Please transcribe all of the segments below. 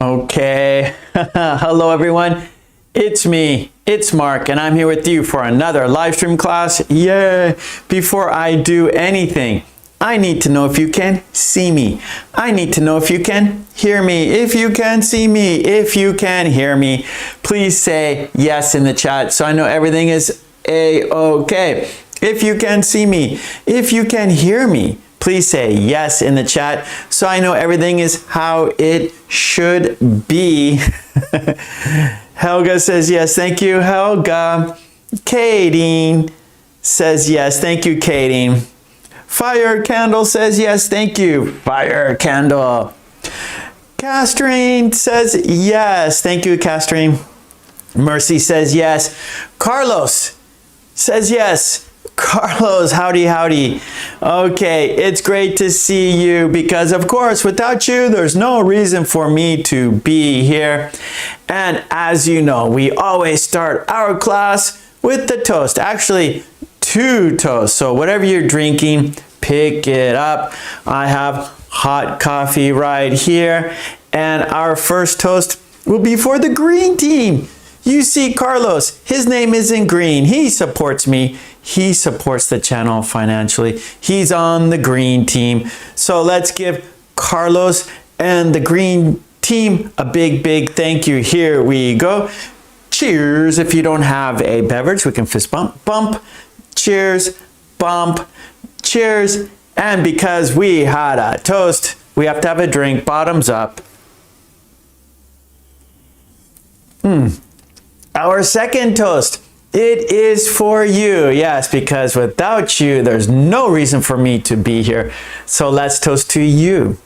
Okay, hello everyone. It's me, it's Mark, and I'm here with you for another live stream class. Yay! Before I do anything, I need to know if you can see me. I need to know if you can hear me. If you can see me, if you can hear me, please say yes in the chat so I know everything is A-okay. If you can see me, if you can hear me, please say yes in the chat so I know everything is how it should be. Helga says yes. Thank you, Helga. Kadeen says yes. Thank you, Kadeen. Fire Candle says yes. Thank you, Fire Candle. Castrine says yes. Thank you, Castrine. Mercy says yes. Carlos says yes. Carlos, howdy, howdy. Okay, it's great to see you because, of course, without you, there's no reason for me to be here. And as you know, we always start our class with the toast. Actually, 2 toasts. So whatever you're drinking, pick it up. I have hot coffee right here. And our first toast will be for the green team. You see Carlos, his name isn't green. He supports me. He supports the channel financially. He's on the green team. So let's give Carlos and the green team a big thank you. Here we go. Cheers. If you don't have a beverage, we can fist bump, bump, cheers, bump, cheers. And because we had a toast, we have to have a drink, bottoms up. Our second toast, it is for you. Yes, because without you, there's no reason for me to be here. So let's toast to you.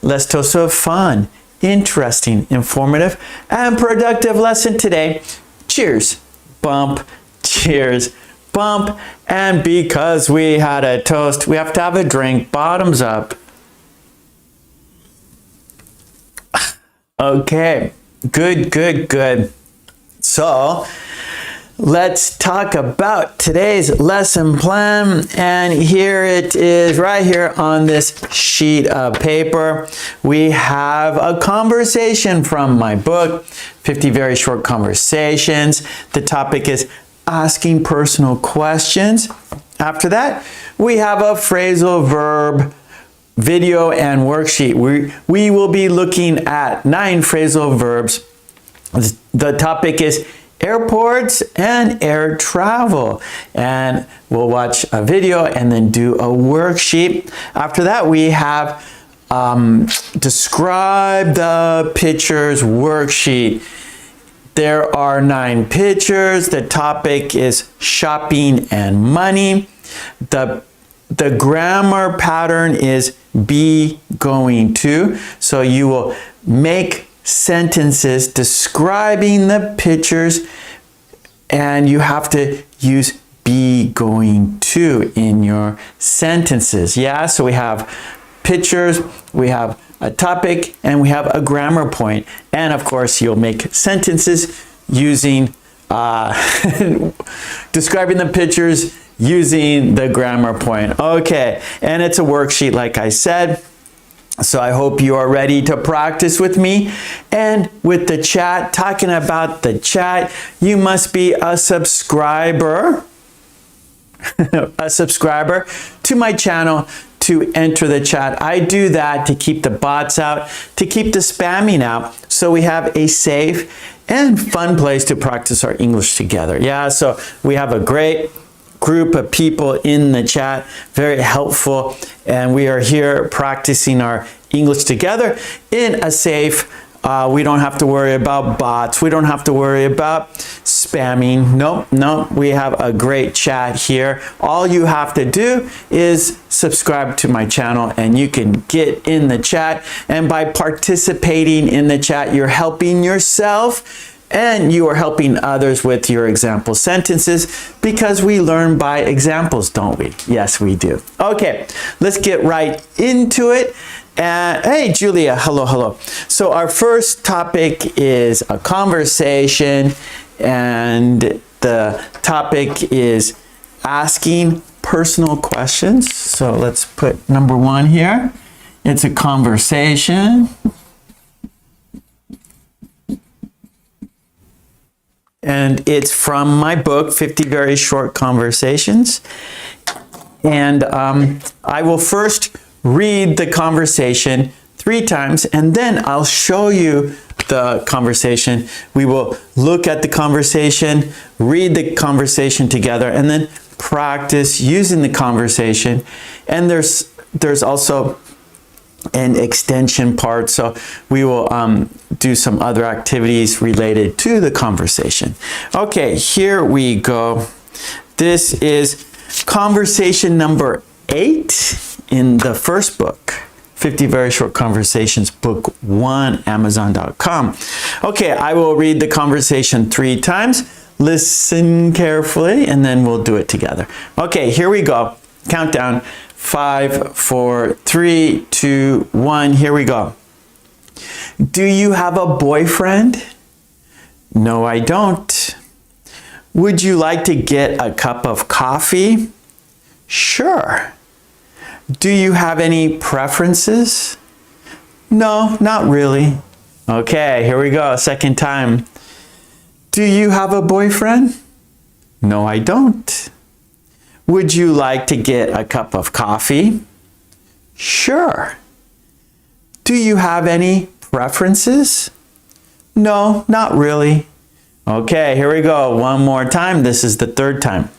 Let's toast to a fun, interesting, informative, and productive lesson today. Cheers, bump, cheers, bump. And because we had a toast, we have to have a drink, bottoms up. Okay, good. So let's talk about today's lesson plan. And here it is right here on this sheet of paper. We have a conversation from my book, 50 Very Short Conversations. The topic is asking personal questions. After that, we have a phrasal verb video and worksheet. We will be looking at 9 phrasal verbs. The topic is airports and air travel, and we'll watch a video and then do a worksheet. After that, we have describe the pictures worksheet. There are 9 pictures. The topic is shopping and money. The grammar pattern is be going to. So you will make sentences describing the pictures, and you have to use be going to in your sentences. Yeah, so we have pictures, we have a topic, and we have a grammar point. And of course, you'll make sentences using describing the pictures using the grammar point. Okay, and it's a worksheet like I said. So I hope you are ready to practice with me and with the chat. Talking about the chat, you must be a subscriber, to my channel to enter the chat. I do that to keep the bots out, to keep the spamming out, so we have a safe and fun place to practice our English together. Yeah, so we have a great group of people in the chat, very helpful, and we are here practicing our English together in a safe. We don't have to worry about bots. We don't have to worry about spamming. Nope. We have a great chat here. All you have to do is subscribe to my channel and you can get in the chat. And by participating in the chat, you're helping yourself and you are helping others with your example sentences, because we learn by examples, don't we? Yes, we do. Okay, let's get right into it. Hey, Julia, hello. So our first topic is a conversation, and the topic is asking personal questions. So let's put number 1 here. It's a conversation. And it's from my book, 50 Very Short Conversations. And I will first read the conversation 3 times, and then I'll show you the conversation. We will look at the conversation, read the conversation together, and then practice using the conversation. And there's also an extension part, so we will do some other activities related to the conversation. Okay, here we go. This is conversation number 8 in the first book, 50 Very Short Conversations, book 1, Amazon.com. Okay, I will read the conversation 3 times. Listen carefully, and then we'll do it together. Okay, here we go. Countdown. 5, 4, 3, 2, 1. Here we go. Do you have a boyfriend? No, I don't. Would you like to get a cup of coffee? Sure. Do you have any preferences? No, not really. Okay, here we go. Second time. Do you have a boyfriend? No, I don't. Would you like to get a cup of coffee? Sure. Do you have any preferences? No, not really. Okay, here we go. One more time. This is the third time.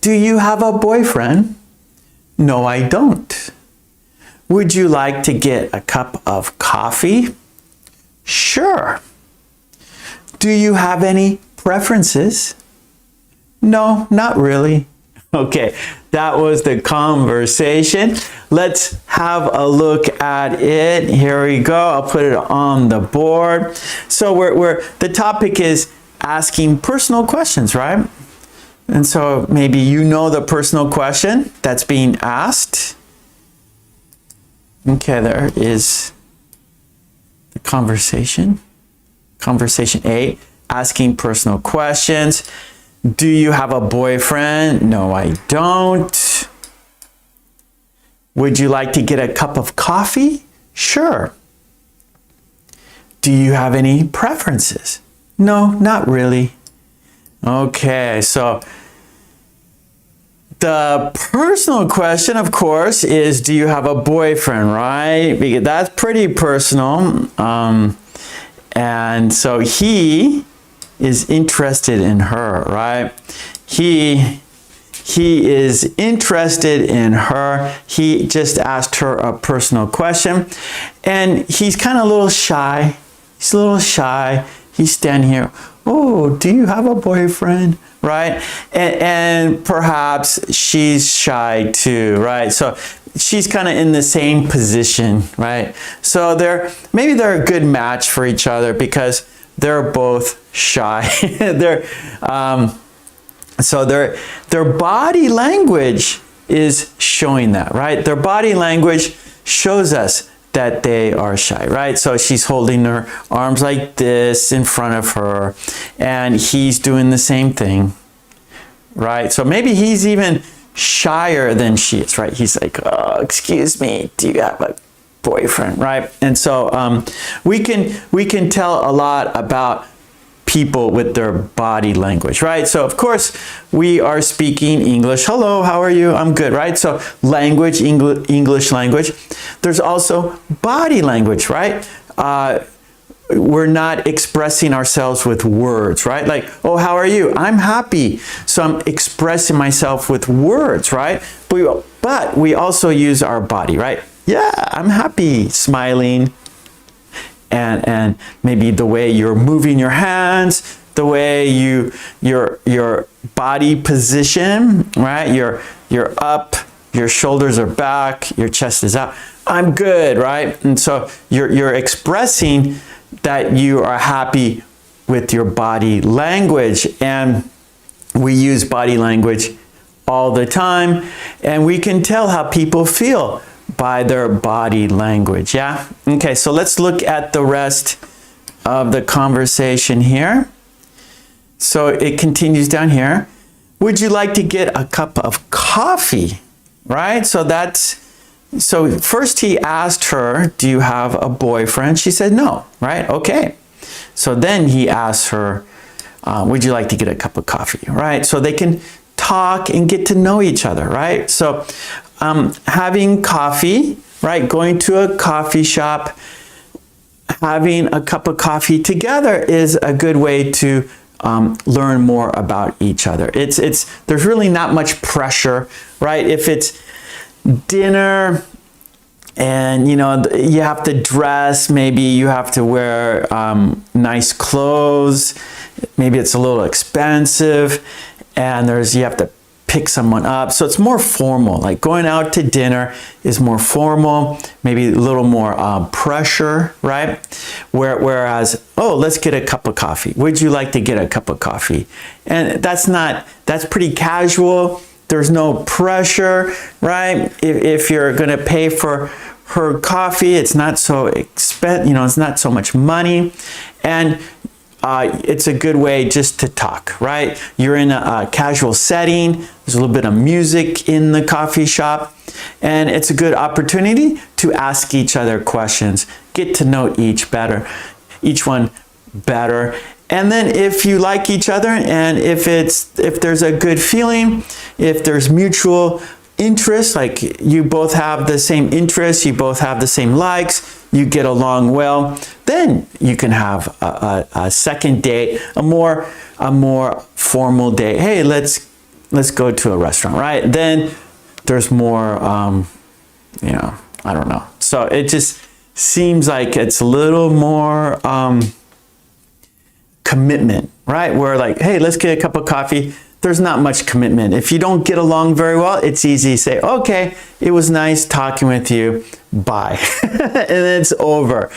Do you have a boyfriend? No, I don't. Would you like to get a cup of coffee? Sure. Do you have any preferences? No, not really. Okay, that was the conversation. Let's have a look at it. Here we go. I'll put it on the board. So the topic is asking personal questions, right? And so maybe you know the personal question that's being asked. Okay, there is the conversation. Conversation 8, asking personal questions. Do you have a boyfriend? No, I don't. Would you like to get a cup of coffee? Sure. Do you have any preferences? No, not really. Okay, so the personal question, of course, is do you have a boyfriend, right? Because that's pretty personal. And so he is interested in her, right? He is interested in her. He just asked her a personal question, and he's kind of a little shy. He's a little shy. He's standing here. Oh, do you have a boyfriend? Right? And perhaps she's shy too, right? So she's kind of in the same position, right? So maybe they're a good match for each other because they're both shy. So their body language is showing that, right? Their body language shows us that they are shy, right? So she's holding her arms like this in front of her, and he's doing the same thing, right? So maybe he's even shyer than she is, right? He's like, oh, excuse me, do you have a boyfriend, right? And so we can tell a lot about people with their body language, right? So of course we are speaking English. Hello, how are you? I'm good, right? So language, English language. There's also body language, right? We're not expressing ourselves with words, right? Like, oh, how are you? I'm happy. So I'm expressing myself with words, right? But we also use our body, right? Yeah, I'm happy, smiling. And maybe the way you're moving your hands, the way your body position, right? You're up, your shoulders are back, your chest is out. I'm good, right? And so you're expressing that you are happy with your body language. And we use body language all the time, and we can tell how people feel by their body language, yeah? Okay, so let's look at the rest of the conversation here. So it continues down here. Would you like to get a cup of coffee, right? So first he asked her, do you have a boyfriend? She said no, right? Okay. So then he asked her, would you like to get a cup of coffee, right? So they can talk and get to know each other, right? So having coffee, right? Going to a coffee shop, having a cup of coffee together is a good way to learn more about each other. There's really not much pressure, right? If it's dinner and you have to dress, maybe you have to wear nice clothes, maybe it's a little expensive, and you have to pick someone up. So it's more formal. Like going out to dinner is more formal, maybe a little more pressure, right? Whereas, oh, let's get a cup of coffee. Would you like to get a cup of coffee? And that's pretty casual. There's no pressure, right? If you're going to pay for her coffee, it's not so expensive, it's not so much money. And it's a good way just to talk, right? You're in a casual setting. There's a little bit of music in the coffee shop. And it's a good opportunity to ask each other questions, get to know each one better. And then if you like each other, and if there's a good feeling, if there's mutual interest, like you both have the same interests, you both have the same likes, you get along well, then you can have a second date, a more formal date. Hey, let's go to a restaurant, right? Then there's more, I don't know. So it just seems like it's a little more commitment, right? Where like, hey, let's get a cup of coffee. There's not much commitment. If you don't get along very well, it's easy to say, okay, it was nice talking with you, bye. And it's over.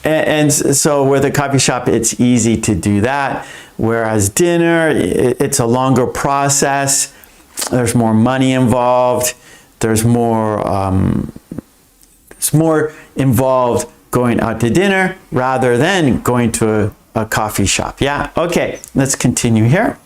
And so with a coffee shop, it's easy to do that. Whereas dinner, it's a longer process. There's more money involved. There's more, it's more involved going out to dinner rather than going to a coffee shop. Yeah, okay, let's continue here.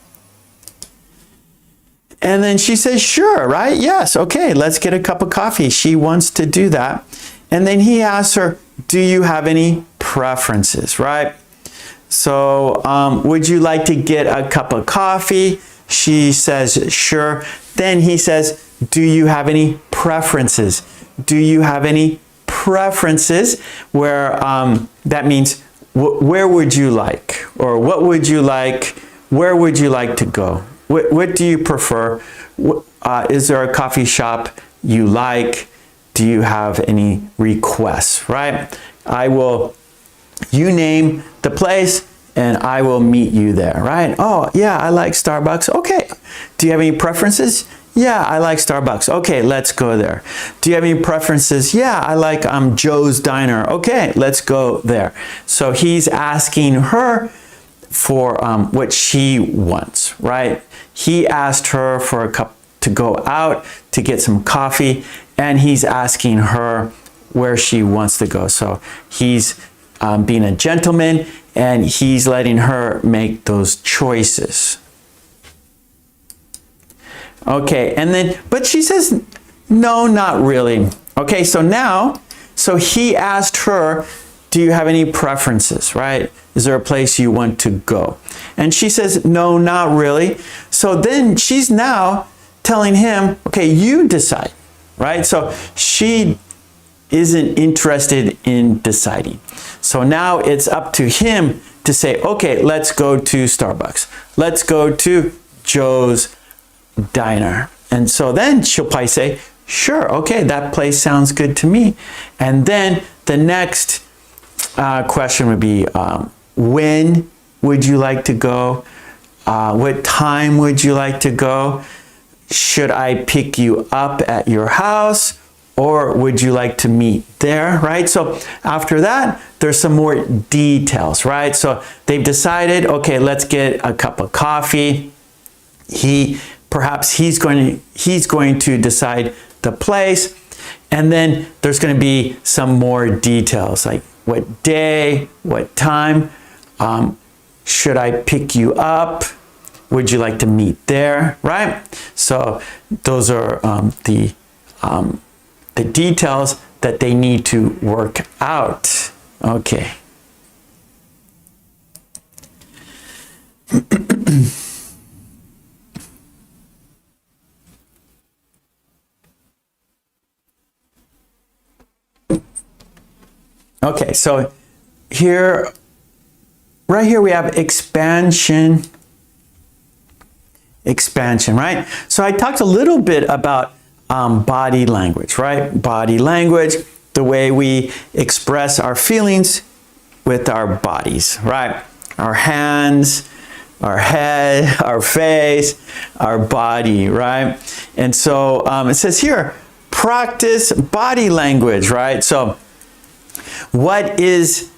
And then she says, sure, right? Yes, okay, let's get a cup of coffee. She wants to do that. And then he asks her, do you have any preferences, right? So would you like to get a cup of coffee? She says, sure. Then he says, do you have any preferences? Do you have any preferences? Where that means, where would you like? Or what would you like? Where would you like to go? What do you prefer? Is there a coffee shop you like? Do you have any requests, right? You name the place and I will meet you there, right? Oh, yeah, I like Starbucks. Okay. Do you have any preferences? Yeah, I like Starbucks. Okay, let's go there. Do you have any preferences? Yeah, I like Joe's Diner. Okay, let's go there. So he's asking her for what she wants, right? He asked her for a cup to go out to get some coffee, and he's asking her where she wants to go. So he's being a gentleman, and he's letting her make those choices. Okay, and then, but she says, no, not really. Okay, so he asked her, do you have any preferences, right? Is there a place you want to go? And she says, no, not really. So then she's now telling him, okay, you decide, right? So she isn't interested in deciding. So now it's up to him to say, okay, let's go to Starbucks. Let's go to Joe's Diner. And so then she'll probably say, sure, okay, that place sounds good to me. And then the next question would be, when would you like to go? What time would you like to go? Should I pick you up at your house, or would you like to meet there, right? So after that, there's some more details, right? So they've decided, okay, let's get a cup of coffee. Perhaps he's going to decide the place, and then there's going to be some more details, like what day, what time, should I pick you up? Would you like to meet there, right? So those are the details that they need to work out. Okay. Okay, so here, right here we have expansion, right? So I talked a little bit about body language, right? Body language, the way we express our feelings with our bodies, right? Our hands, our head, our face, our body, right? And so it says here, practice body language, right? So what's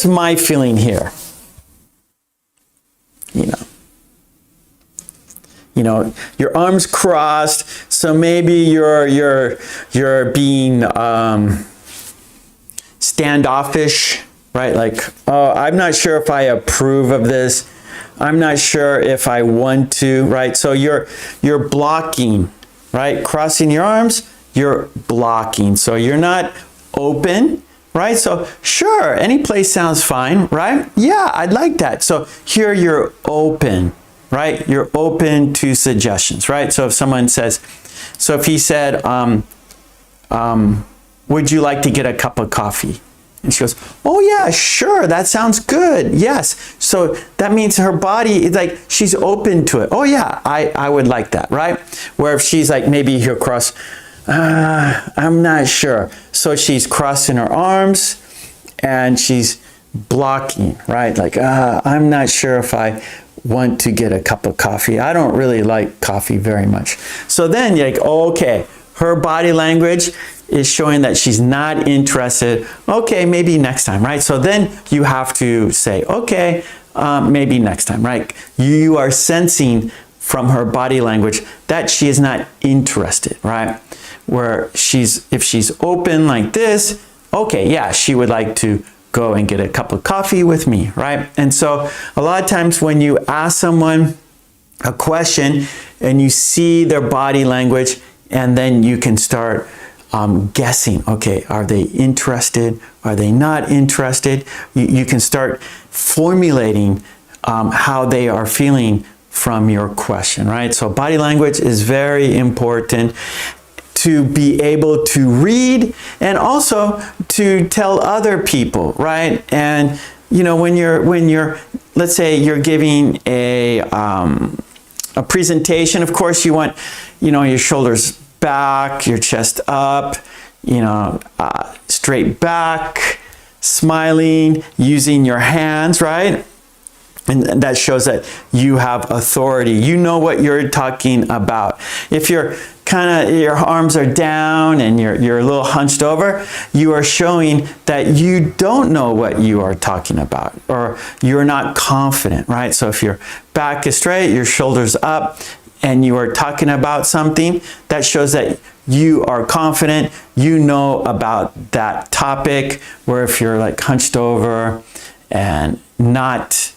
my feeling here? You know, your arms crossed, so maybe you're being standoffish, right? Like, oh, I'm not sure if I approve of this. I'm not sure if I want to, right? So you're blocking, right? Crossing your arms, you're blocking. So you're not open, right? So sure, any place sounds fine, right? Yeah, I'd like that. So here you're open, right? You're open to suggestions, right? So if someone says, so if he said, would you like to get a cup of coffee? And she goes, oh yeah, sure, that sounds good, yes. So that means her body, like she's open to it. Oh yeah, I would like that, right? Where if she's like, maybe he'll cross, I'm not sure. So she's crossing her arms and she's blocking, right? Like, I'm not sure if I want to get a cup of coffee. I don't really like coffee very much. So then you're like, okay, her body language is showing that she's not interested. Okay, maybe next time, right? So then you have to say, okay, maybe next time, right? You are sensing from her body language that she is not interested, right? Where if she's open like this, okay, yeah, she would like to go and get a cup of coffee with me, right? And so a lot of times when you ask someone a question and you see their body language, and then you can start guessing, okay, are they interested? Are they not interested? You can start formulating how they are feeling from your question, right? So body language is very important to be able to read and also to tell other people, right? And you know, when you're let's say you're giving a presentation, of course you want, you know, your shoulders back, your chest up, you know, straight back, smiling, using your hands, right? And that shows that you have authority. You know what you're talking about. If you're your arms are down and you're a little hunched over, you are showing that you don't know what you are talking about, or you're not confident, right? So if your back is straight, your shoulders up, and you are talking about something, that shows that you are confident, you know about that topic. Where if you're like hunched over and not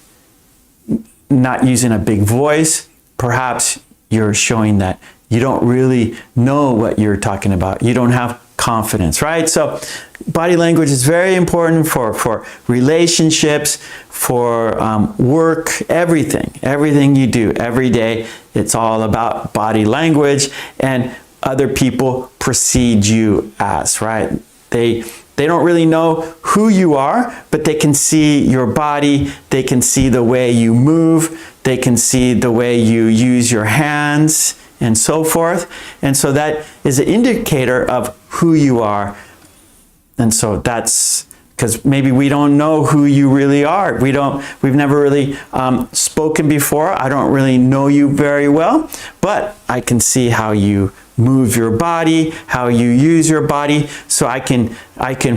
using a big voice, perhaps you're showing that you don't really know what you're talking about. You don't have confidence, right? So body language is very important for relationships, for work, everything you do every day. It's all about body language, and other people perceive you as, right? They don't really know who you are, but they can see your body, they can see the way you move, they can see the way you use your hands, and so forth. And so that is an indicator of who you are. And so that's because maybe we don't know who you really are. We've never really spoken before. I don't really know you very well, but I can see how you move your body, how you use your body. So I can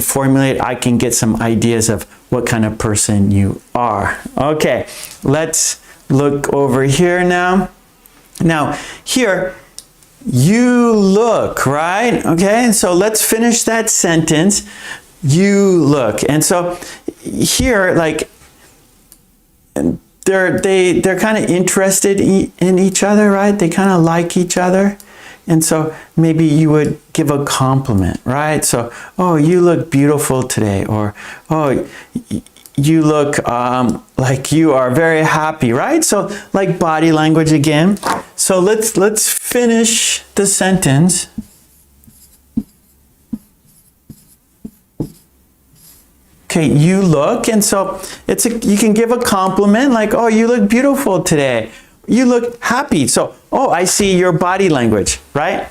formulate, I can get some ideas of what kind of person you are. Okay, let's look over here now. Now, here, you look, right? Okay, and so let's finish that sentence. You look. And so here, like, they're kind of interested in each other, right? They kind of like each other. And so maybe you would give a compliment, right? So, oh, you look beautiful today. Or, oh, you look like you are very happy, right? So like body language again. So let's finish the sentence. Okay, you look, and so you can give a compliment like, oh, you look beautiful today. You look happy. So, oh, I see your body language, right?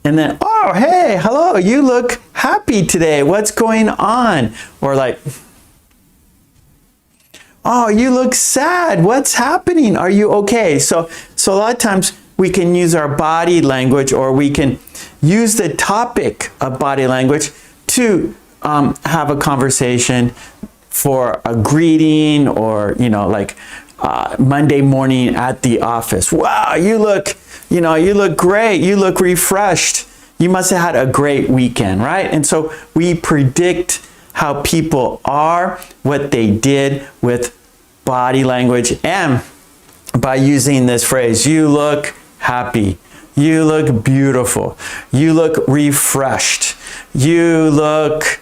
And then, oh, hey, hello, you look happy today. What's going on? Or like, oh, you look sad. What's happening? Are you okay? So a lot of times we can use our body language, or we can use the topic of body language to have a conversation for a greeting, or, you know, like Monday morning at the office. Wow, you look great. You look refreshed. You must have had a great weekend, right? And so we predict how people are, what they did with body language, and by using this phrase, you look happy, you look beautiful, you look refreshed, you look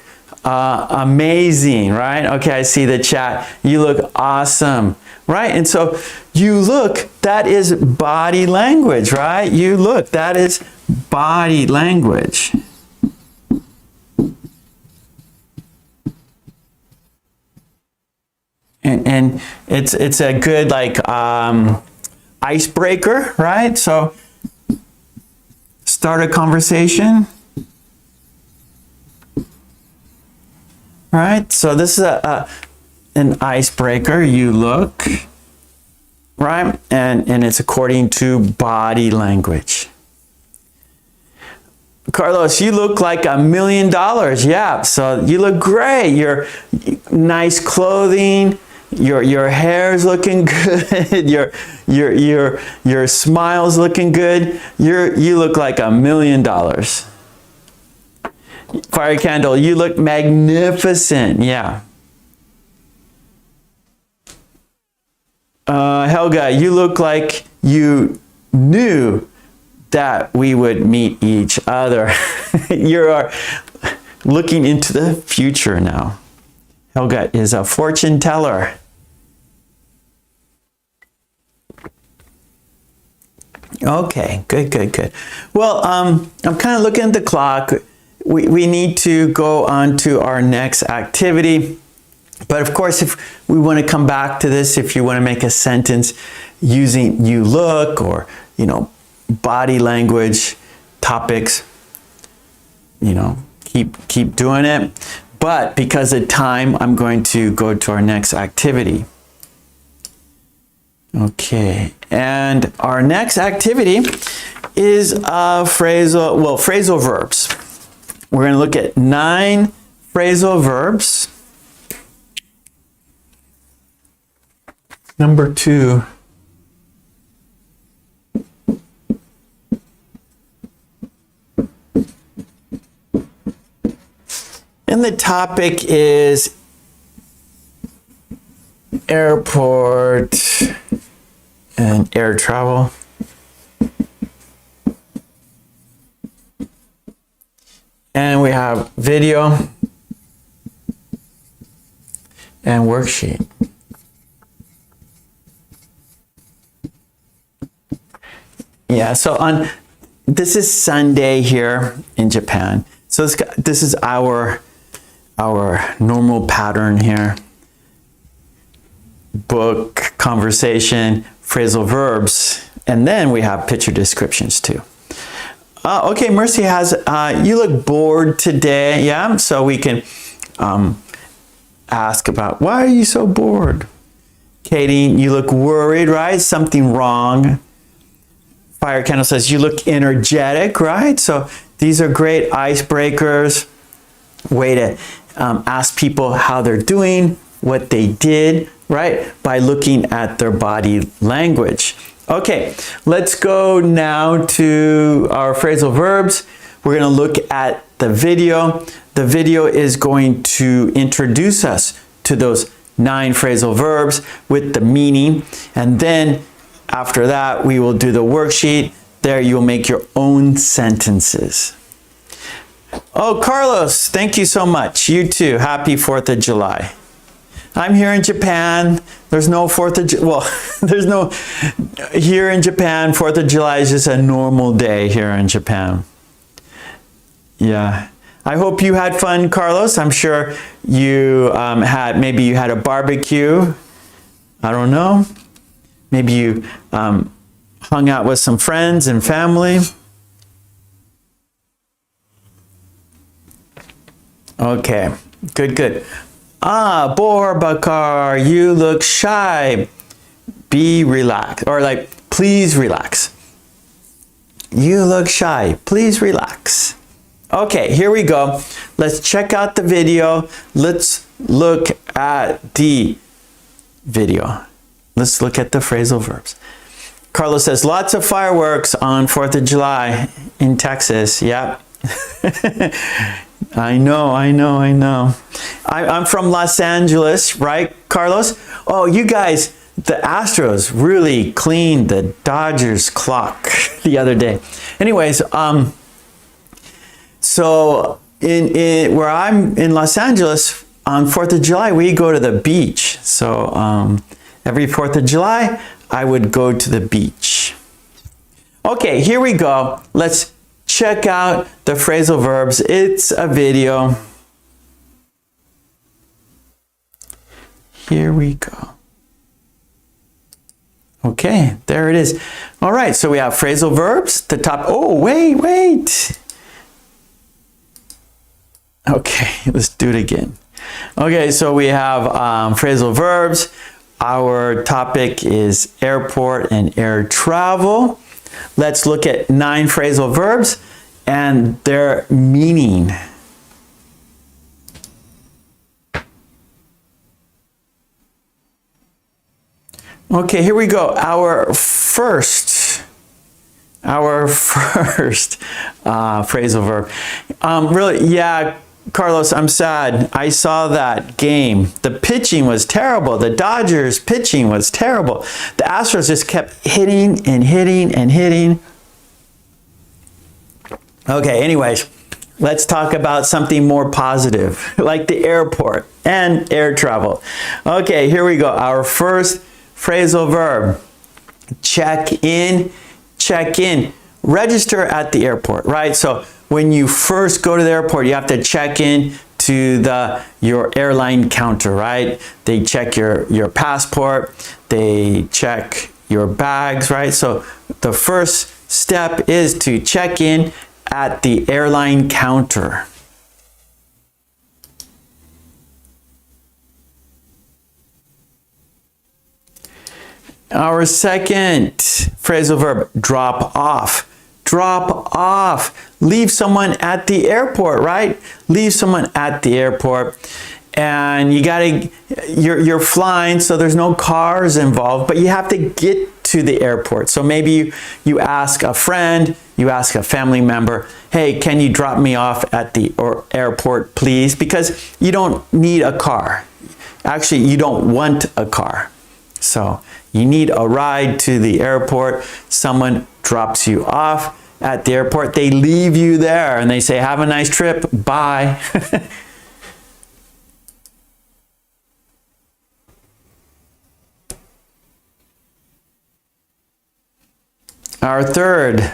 amazing, right? Okay, I see the chat. You look awesome, right? And so you look, that is body language, right? You look, that is body language. And it's a good like icebreaker, right? So start a conversation. Right? So this is an icebreaker. You look, right? And it's according to body language. Carlos, you look like $1 million. Yeah, so you look great. Your nice clothing, your hair's looking good, your smile's looking good. You look like $1 million. Fire candle, you look magnificent. Yeah. Helga, you look like you knew that we would meet each other. You are looking into the future now. Helga is a fortune teller. Okay, good. Well, I'm kind of looking at the clock. We need to go on to our next activity. But of course, if we want to come back to this, if you want to make a sentence using you look, or, you know, body language topics, you know, keep doing it. But because of time, I'm going to go to our next activity. Okay, and our next activity is phrasal verbs. We're going to look at 9 phrasal verbs. Number 2. And the topic is airport and air travel. And we have video and worksheet. Yeah, so this is Sunday here in Japan. So this is our normal pattern here. Book, conversation, phrasal verbs, and then we have picture descriptions too. Okay, Mercy has, you look bored today. Yeah, so we can ask about, why are you so bored? Katie, you look worried, right? Something wrong. Fire Candle says, you look energetic, right? So these are great icebreakers, way to ask people how they're doing, what they did, right? By looking at their body language. Okay, let's go now to our phrasal verbs. We're going to look at the video. The video is going to introduce us to those 9 phrasal verbs with the meaning. And then after that, we will do the worksheet. There you'll make your own sentences. Oh, Carlos, thank you so much. You too. Happy 4th of July. I'm here in Japan. There's no 4th of July. Well, there's no, here in Japan, 4th of July is just a normal day here in Japan. Yeah. I hope you had fun, Carlos. I'm sure you maybe you had a barbecue. I don't know. Maybe you hung out with some friends and family. Okay, good, good. Ah, Borbakar, you look shy. Be relaxed, or like, please relax. You look shy. Please relax. Okay, here we go. Let's check out the video. Let's look at the video. Let's look at the phrasal verbs. Carlos says, lots of fireworks on 4th of July in Texas. Yep. I know. I'm from Los Angeles, right, Carlos? Oh, you guys, the Astros really cleaned the Dodgers clock the other day. Anyways, so in where I'm in Los Angeles, on 4th of July, we go to the beach. So every 4th of July, I would go to the beach. Okay, here we go. Let's check out the phrasal verbs. It's a video. Here we go. Okay, there it is. All right, so we have phrasal verbs. The top, oh, wait. Okay, let's do it again. Okay, so we have phrasal verbs. Our topic is airport and air travel. Let's look at 9 phrasal verbs and their meaning. Okay, here we go. Our first phrasal verb. Really, yeah, Carlos, I'm sad. I saw that game. The pitching was terrible. The Dodgers pitching was terrible. The Astros just kept hitting and hitting and hitting. Okay, anyways, let's talk about something more positive, like the airport and air travel. Okay, here we go. Our first phrasal verb. Check in, check in. Register at the airport, right? So when you first go to the airport, you have to check in to your airline counter, right? They check your passport, they check your bags, right? So the first step is to check in at the airline counter. Our second phrasal verb, drop off. Drop off. Leave someone at the airport, right? Leave someone at the airport. And you're flying, so there's no cars involved, but you have to get to the airport. So maybe you ask a friend, you ask a family member, hey, can you drop me off at the airport, please? Because you don't need a car. Actually, you don't want a car. So you need a ride to the airport. Someone drops you off at the airport. They leave you there and they say, have a nice trip. Bye. Our third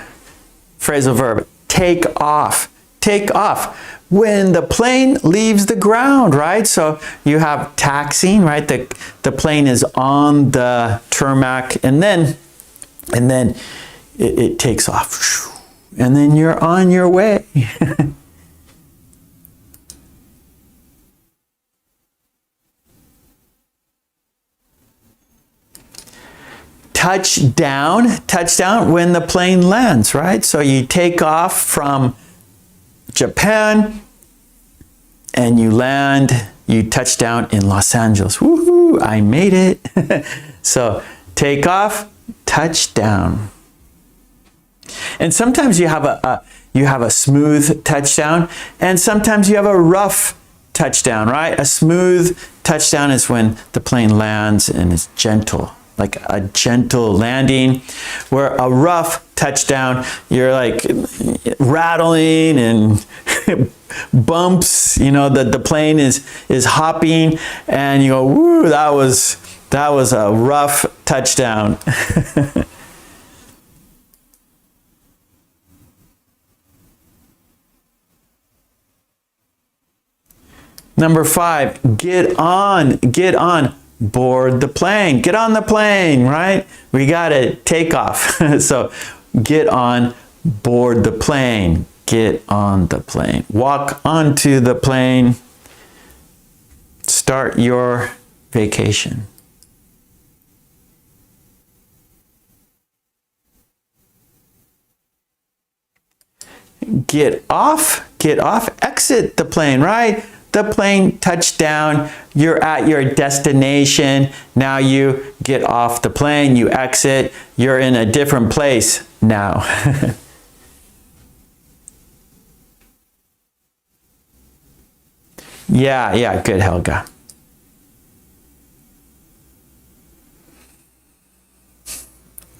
phrasal verb, take off. Take off. When the plane leaves the ground, right? So you have taxiing, right? The plane is on the tarmac and then it takes off. And then you're on your way. Touchdown when the plane lands, right? So you take off from Japan and you land, you touch down in Los Angeles. Woohoo, I made it. So take off, touchdown. And sometimes you have a smooth touchdown and sometimes you have a rough touchdown, right? A smooth touchdown is when the plane lands and it's gentle, like a gentle landing, where a rough touchdown, you're like rattling and bumps, you know, the plane is hopping and you go, woo, that was a rough touchdown. Number 5, get on, board the plane. Get on the plane, right? We got to take off. So get on, board the plane. Get on the plane. Walk onto the plane. Start your vacation. Get off, exit the plane, right? The plane touched down, you're at your destination. Now you get off the plane, you exit, you're in a different place now. Yeah, good, Helga.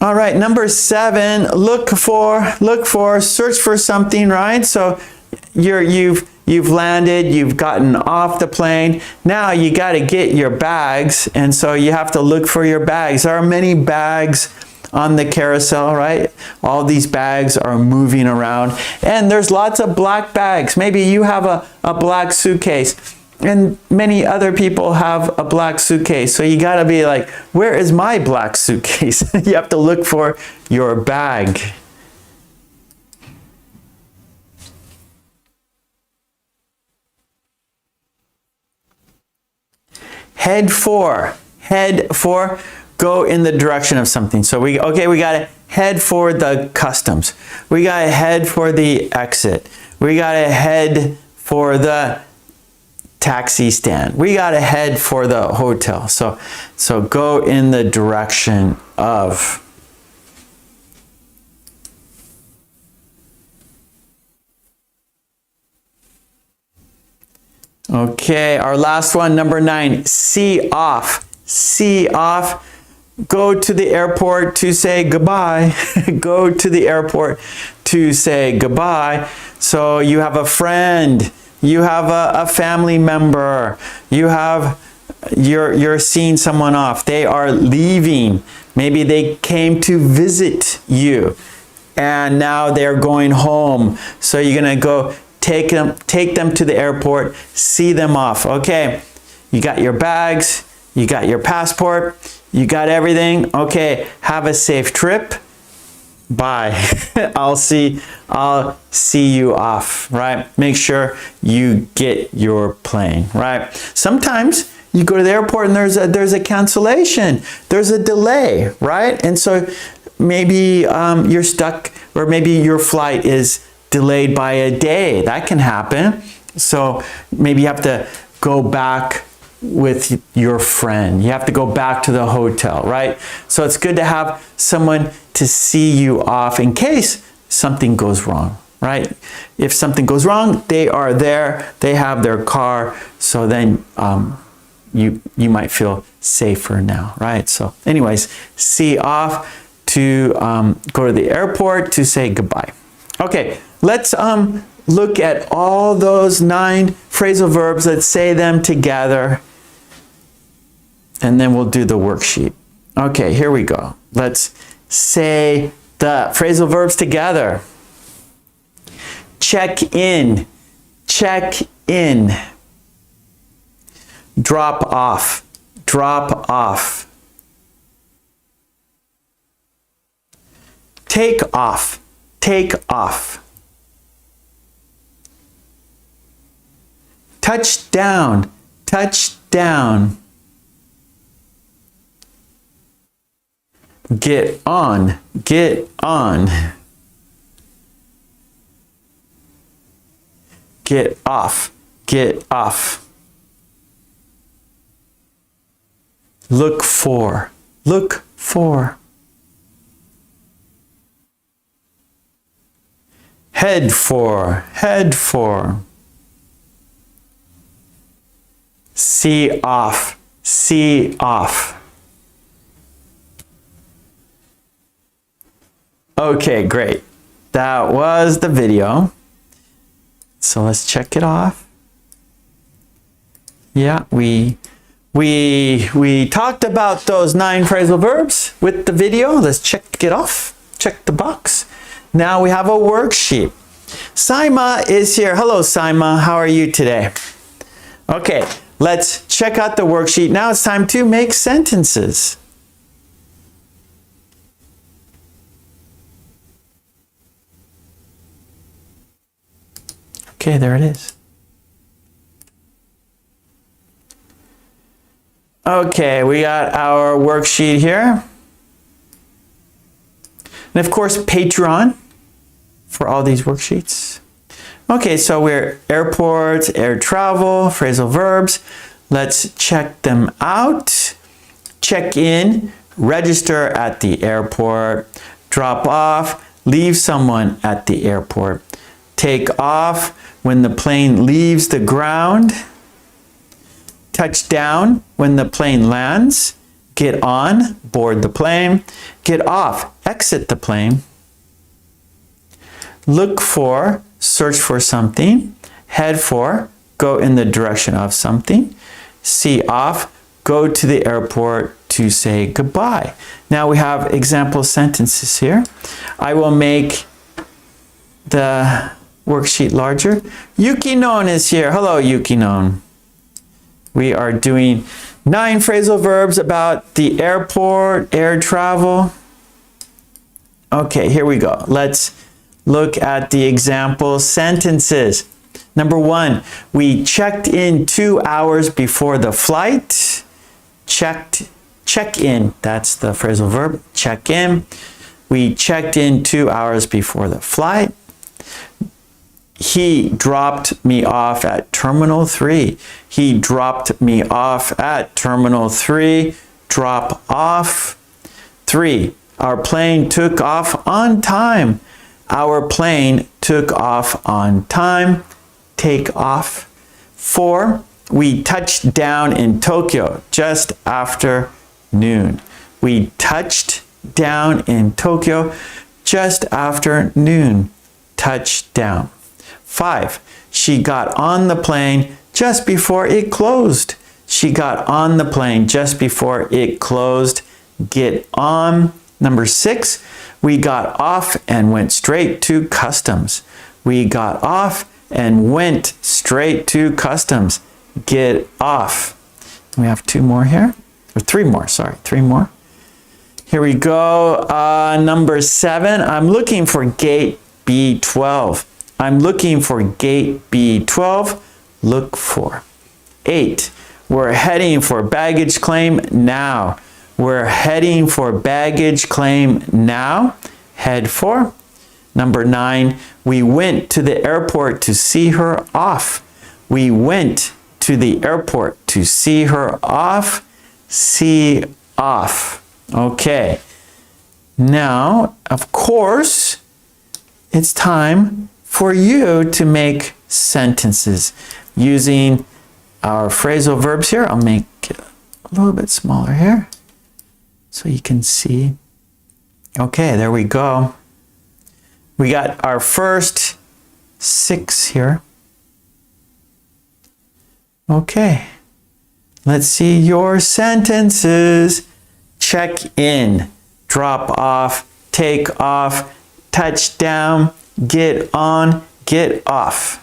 All right, number 7, look for, search for something, right? So you've landed, you've gotten off the plane. Now you got to get your bags, and so you have to look for your bags. There are many bags on the carousel, right? All these bags are moving around, and there's lots of black bags. Maybe you have a black suitcase, and many other people have a black suitcase. So you got to be like, where is my black suitcase? You have to look for your bag. Head for, go in the direction of something. So we got to head for the customs. We got to head for the exit. We got to head for the taxi stand. We got to head for the hotel. So go in the direction of. Okay, our last one, number 9, see off. See off. Go to the airport to say goodbye. Go to the airport to say goodbye. So you have a friend, you have a family member, you're seeing someone off. They are leaving. Maybe they came to visit you and now they're going home. So you're gonna go take them to the airport, see them off. Okay, you got your bags, you got your passport, you got everything. Okay, have a safe trip. Bye. I'll see you off, right? Make sure you get your plane, right? Sometimes you go to the airport and there's a cancellation, there's a delay, right? And so maybe you're stuck, or maybe your flight is delayed by a day. That can happen. So maybe you have to go back with your friend. You have to go back to the hotel, right? So it's good to have someone to see you off in case something goes wrong, right? If something goes wrong, they are there, they have their car, so then you might feel safer now, right? So anyways, see off, to go to the airport to say goodbye. Okay, let's look at all those 9 phrasal verbs. Let's say them together, and then we'll do the worksheet. Okay, here we go. Let's say the phrasal verbs together. Check in, check in. Drop off, drop off. Take off, take off. Touch down, touch down. Get on, get on. Get off, get off. Look for, look for. Head for, head for. See off, see off. Okay, great. That was the video. So let's check it off. Yeah, we talked about those 9 phrasal verbs with the video. Let's check it off. Check the box. Now we have a worksheet. Saima is here. Hello, Saima. How are you today? Okay, let's check out the worksheet. Now it's time to make sentences. Okay, there it is. Okay, we got our worksheet here. And of course, Patreon for all these worksheets. Okay, so we're airports, air travel, phrasal verbs. Let's check them out. Check in, register at the airport, drop off, leave someone at the airport, take off when the plane leaves the ground, touch down when the plane lands, get on, board the plane, get off, exit the plane, look for, search for something, head for, go in the direction of something, see off, go to the airport to say goodbye. Now we have example sentences here. I will make the worksheet larger. Yukinon is here. Hello, Yukinon. We are doing 9 phrasal verbs about the airport, air travel. Okay, here we go. Let's look at the example sentences. Number 1, we checked in 2 hours before the flight. Check in, that's the phrasal verb, check in. We checked in 2 hours before the flight. He dropped me off at Terminal 3. He dropped me off at Terminal 3. Drop off. 3. Our plane took off on time. Our plane took off on time. Take off. 4. We touched down in Tokyo just after noon. We touched down in Tokyo just after noon. Touch down. 5. She got on the plane just before it closed. She got on the plane just before it closed. Get on. Number 6. We got off and went straight to customs. We got off and went straight to customs. Get off. We have 2 more here. Or 3 more, sorry. 3 more. Here we go. Number 7. I'm looking for gate B12. I'm looking for gate B12. Look for. 8. We're heading for baggage claim now. We're heading for baggage claim now. Head for. Number 9. We went to the airport to see her off. We went to the airport to see her off. See off. Okay. Now, of course, it's time for you to make sentences using our phrasal verbs here. I'll make it a little bit smaller here so you can see. Okay, there we go. We got our first 6 here. Okay, let's see your sentences. Check in, drop off, take off, touch down, get on, get off.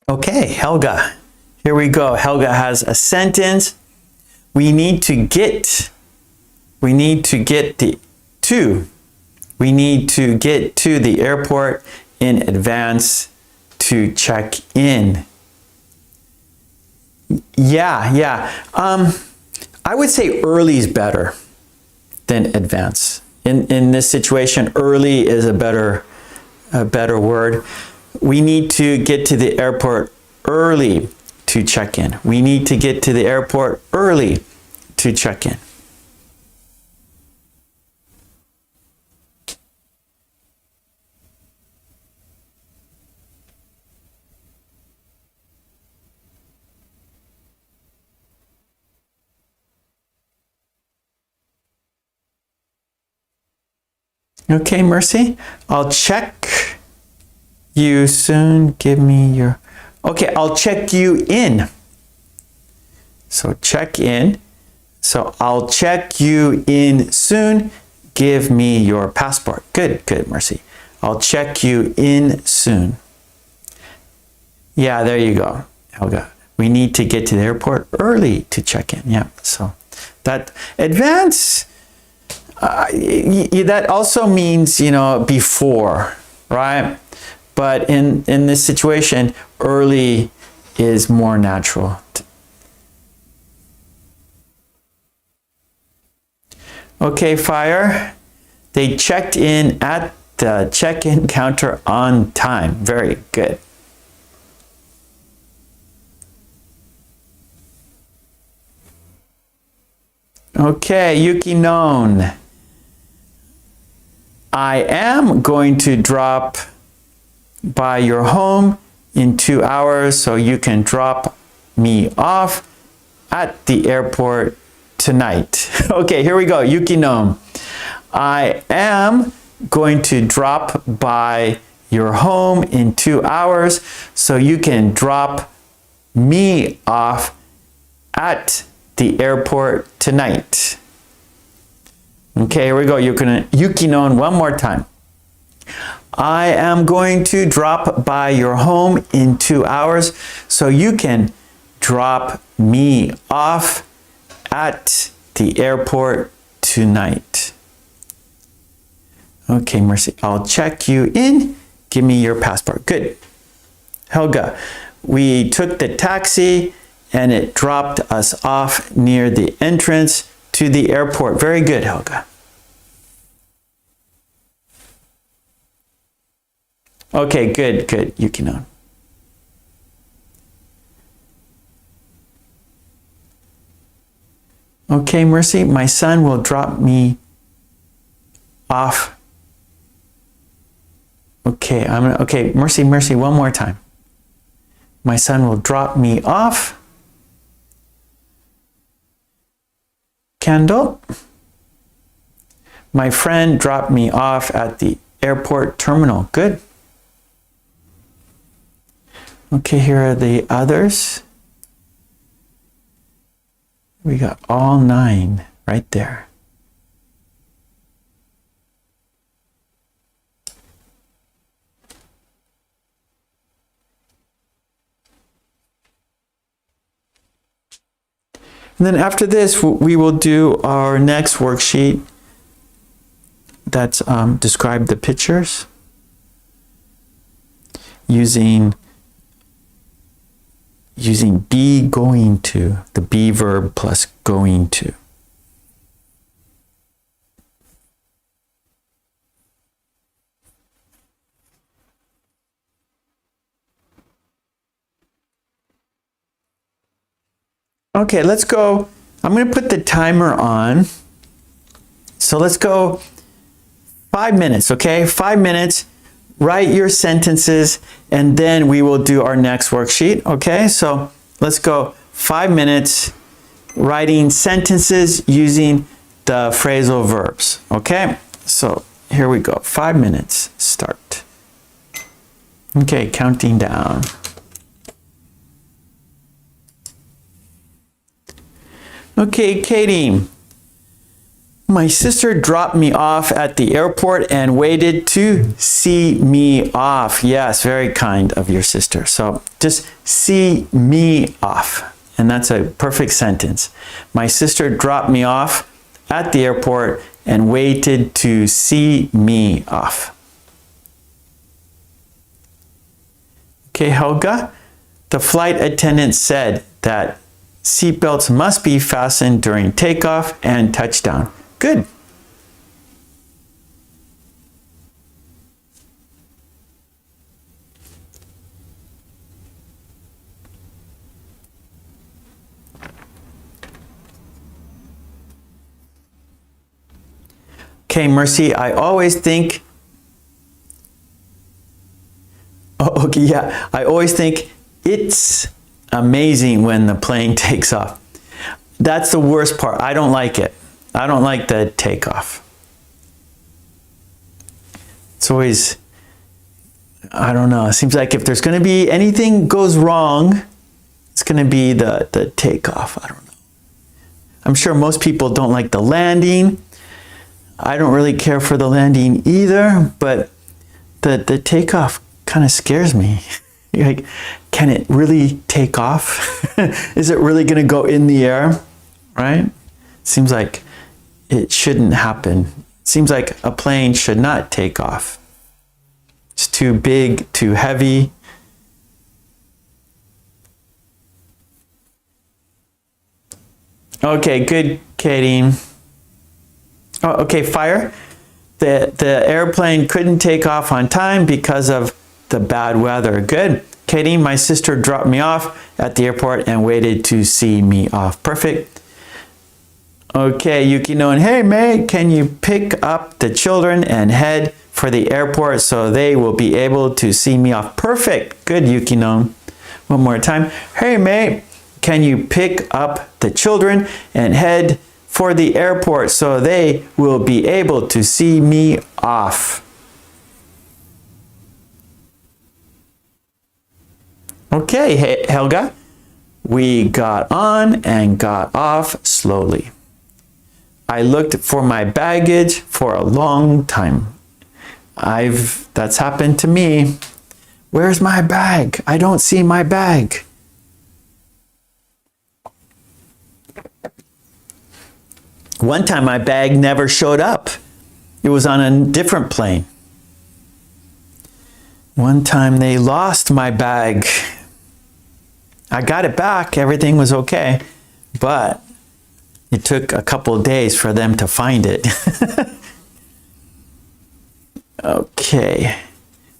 Okay, Helga. Here we go. Helga has a sentence. We need to get to the airport in advance to check in. Yeah. I would say early is better than advance. In this situation, early is a better word. We need to get to the airport early to check in. We need to get to the airport early to check in. Okay, Mercy, I'll check you soon. Give me your... Okay, I'll check you in. So check in. So I'll check you in soon. Give me your passport. Good, good, Mercy. I'll check you in soon. Yeah, there you go, Helga. We need to get to the airport early to check in. Yeah, so that advance... that also means, you know, before, right? But in this situation, early is more natural. Okay, Fire. They checked in at the check-in counter on time. Very good. Okay, Yuki known. I am going to drop by your home in 2 hours, so you can drop me off at the airport tonight. Okay, here we go. Yuki no. I am going to drop by your home in 2 hours, so you can drop me off at the airport tonight. Okay, here we go. Yuki-non one more time. I am going to drop by your home in 2 hours, so you can drop me off at the airport tonight. Okay, Mercy, I'll check you in. Give me your passport. Good. Helga, we took the taxi and it dropped us off near the entrance to the airport. Very good, Helga. Okay, good, good, Yukino. Okay, Mercy, my son will drop me off. Okay, okay, Mercy, one more time. My son will drop me off. Kendall, my friend dropped me off at the airport terminal. Good. Okay, here are the others. We got all 9 right there. And then after this, we will do our next worksheet that's describe the pictures using be going to, the be verb plus going to. Okay, let's go. I'm going to put the timer on. So let's go 5 minutes, okay? 5 minutes. Write your sentences, and then we will do our next worksheet, okay? So let's go 5 minutes writing sentences using the phrasal verbs, okay? So here we go. 5 minutes, start. Okay, counting down. Okay, Katie. My sister dropped me off at the airport and waited to see me off. Yes, very kind of your sister. So just see me off. And that's a perfect sentence. My sister dropped me off at the airport and waited to see me off. Okay, Helga. The flight attendant said that Seatbelts must be fastened during takeoff and touchdown. Good. Okay, Mercy, I always think, oh, okay, yeah, I always think it's amazing when the plane takes off. That's the worst part. I don't like it. I don't like the takeoff. It's always, I don't know, it seems like if there's going to be anything goes wrong, it's going to be the takeoff. I don't know. I'm sure most people don't like the landing. I don't really care for the landing either, but the takeoff kind of scares me. Like, can it really take off? Is it really going to go in the air? Right? Seems like it shouldn't happen. Seems like a plane should not take off. It's too big, too heavy. Okay, good, Katie. Oh, okay, fire. The airplane couldn't take off on time because of the bad weather. Good. Katie, my sister dropped me off at the airport and waited to see me off. Perfect. Okay, Yukino, and hey, May, can you pick up the children and head for the airport so they will be able to see me off? Perfect. Good, Yukino. One more time. Hey, May, can you pick up the children and head for the airport so they will be able to see me off? Okay, Helga, we got on and got off slowly. I looked for my baggage for a long time. That's happened to me. Where's my bag? I don't see my bag. One time my bag never showed up. It was on a different plane. One time they lost my bag. I got it back, everything was okay, but it took a couple of days for them to find it. Okay.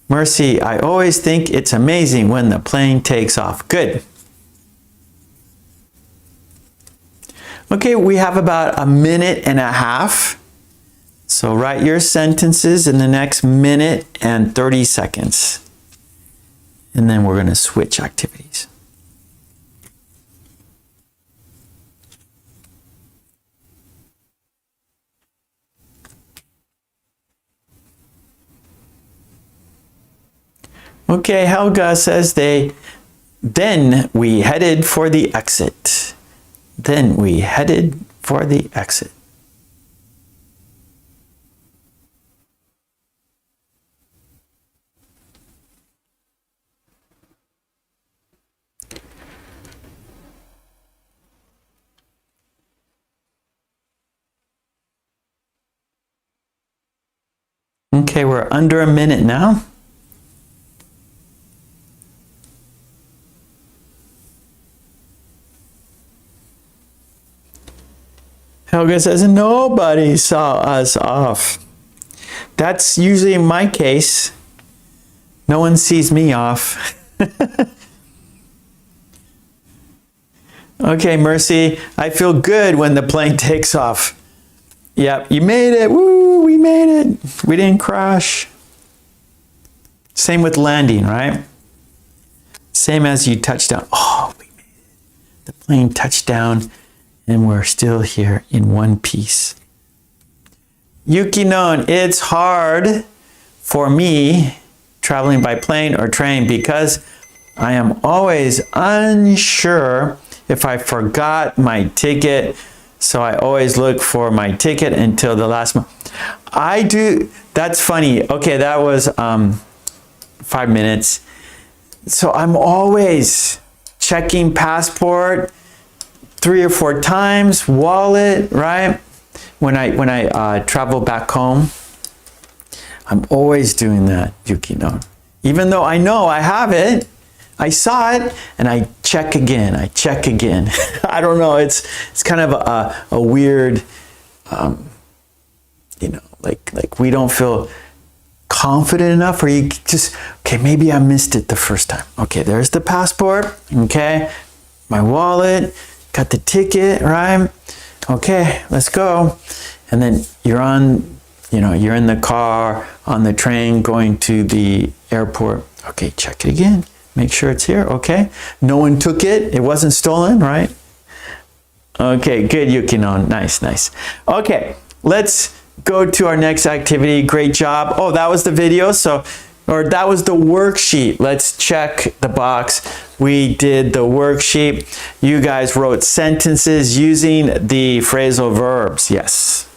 Mercy, I always think it's amazing when the plane takes off. Good. Okay, we have about a minute and a half. So write your sentences in the next minute and 30 seconds. And then we're going to switch activities. Okay, Helga says then we headed for the exit. Then we headed for the exit. Okay, we're under a minute now. Helga says, nobody saw us off. That's usually my case. No one sees me off. Okay, Mercy, I feel good when the plane takes off. Yep, you made it. Woo, we made it. We didn't crash. Same with landing, right? Same as you touched down. Oh, we made it. The plane touched down. And we're still here in one piece. Yukinon, it's hard for me traveling by plane or train because I am always unsure if I forgot my ticket. So I always look for my ticket until the last moment. I do, that's funny. Okay, that was 5 minutes. So I'm always checking passport 3 or 4 times, wallet, right? When I travel back home, I'm always doing that, Yukino. Even though I know I have it, I saw it and I check again. I check again. I don't know. It's kind of a weird, you know, like we don't feel confident enough, or you just, okay, maybe I missed it the first time. Okay, there's the passport. Okay, my wallet, got the ticket, right? Okay, let's go. And then you're on, you know, you're in the car, on the train, going to the airport. Okay, check it again. Make sure it's here. Okay, no one took it. It wasn't stolen, right? Okay, good, Yukino. Nice, nice. Okay, let's go to our next activity. Great job. Oh, that was the video. Or that was the worksheet. Let's check the box. We did the worksheet. You guys wrote sentences using the phrasal verbs. Yes.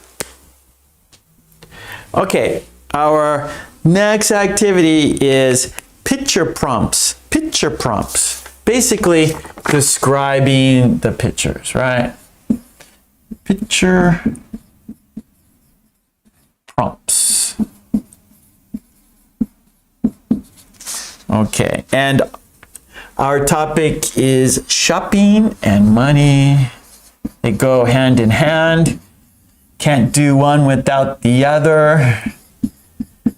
Okay, our next activity is picture prompts. Picture prompts. Basically describing the pictures, right? Picture prompts. Okay, and our topic is shopping and money. They go hand in hand. Can't do one without the other.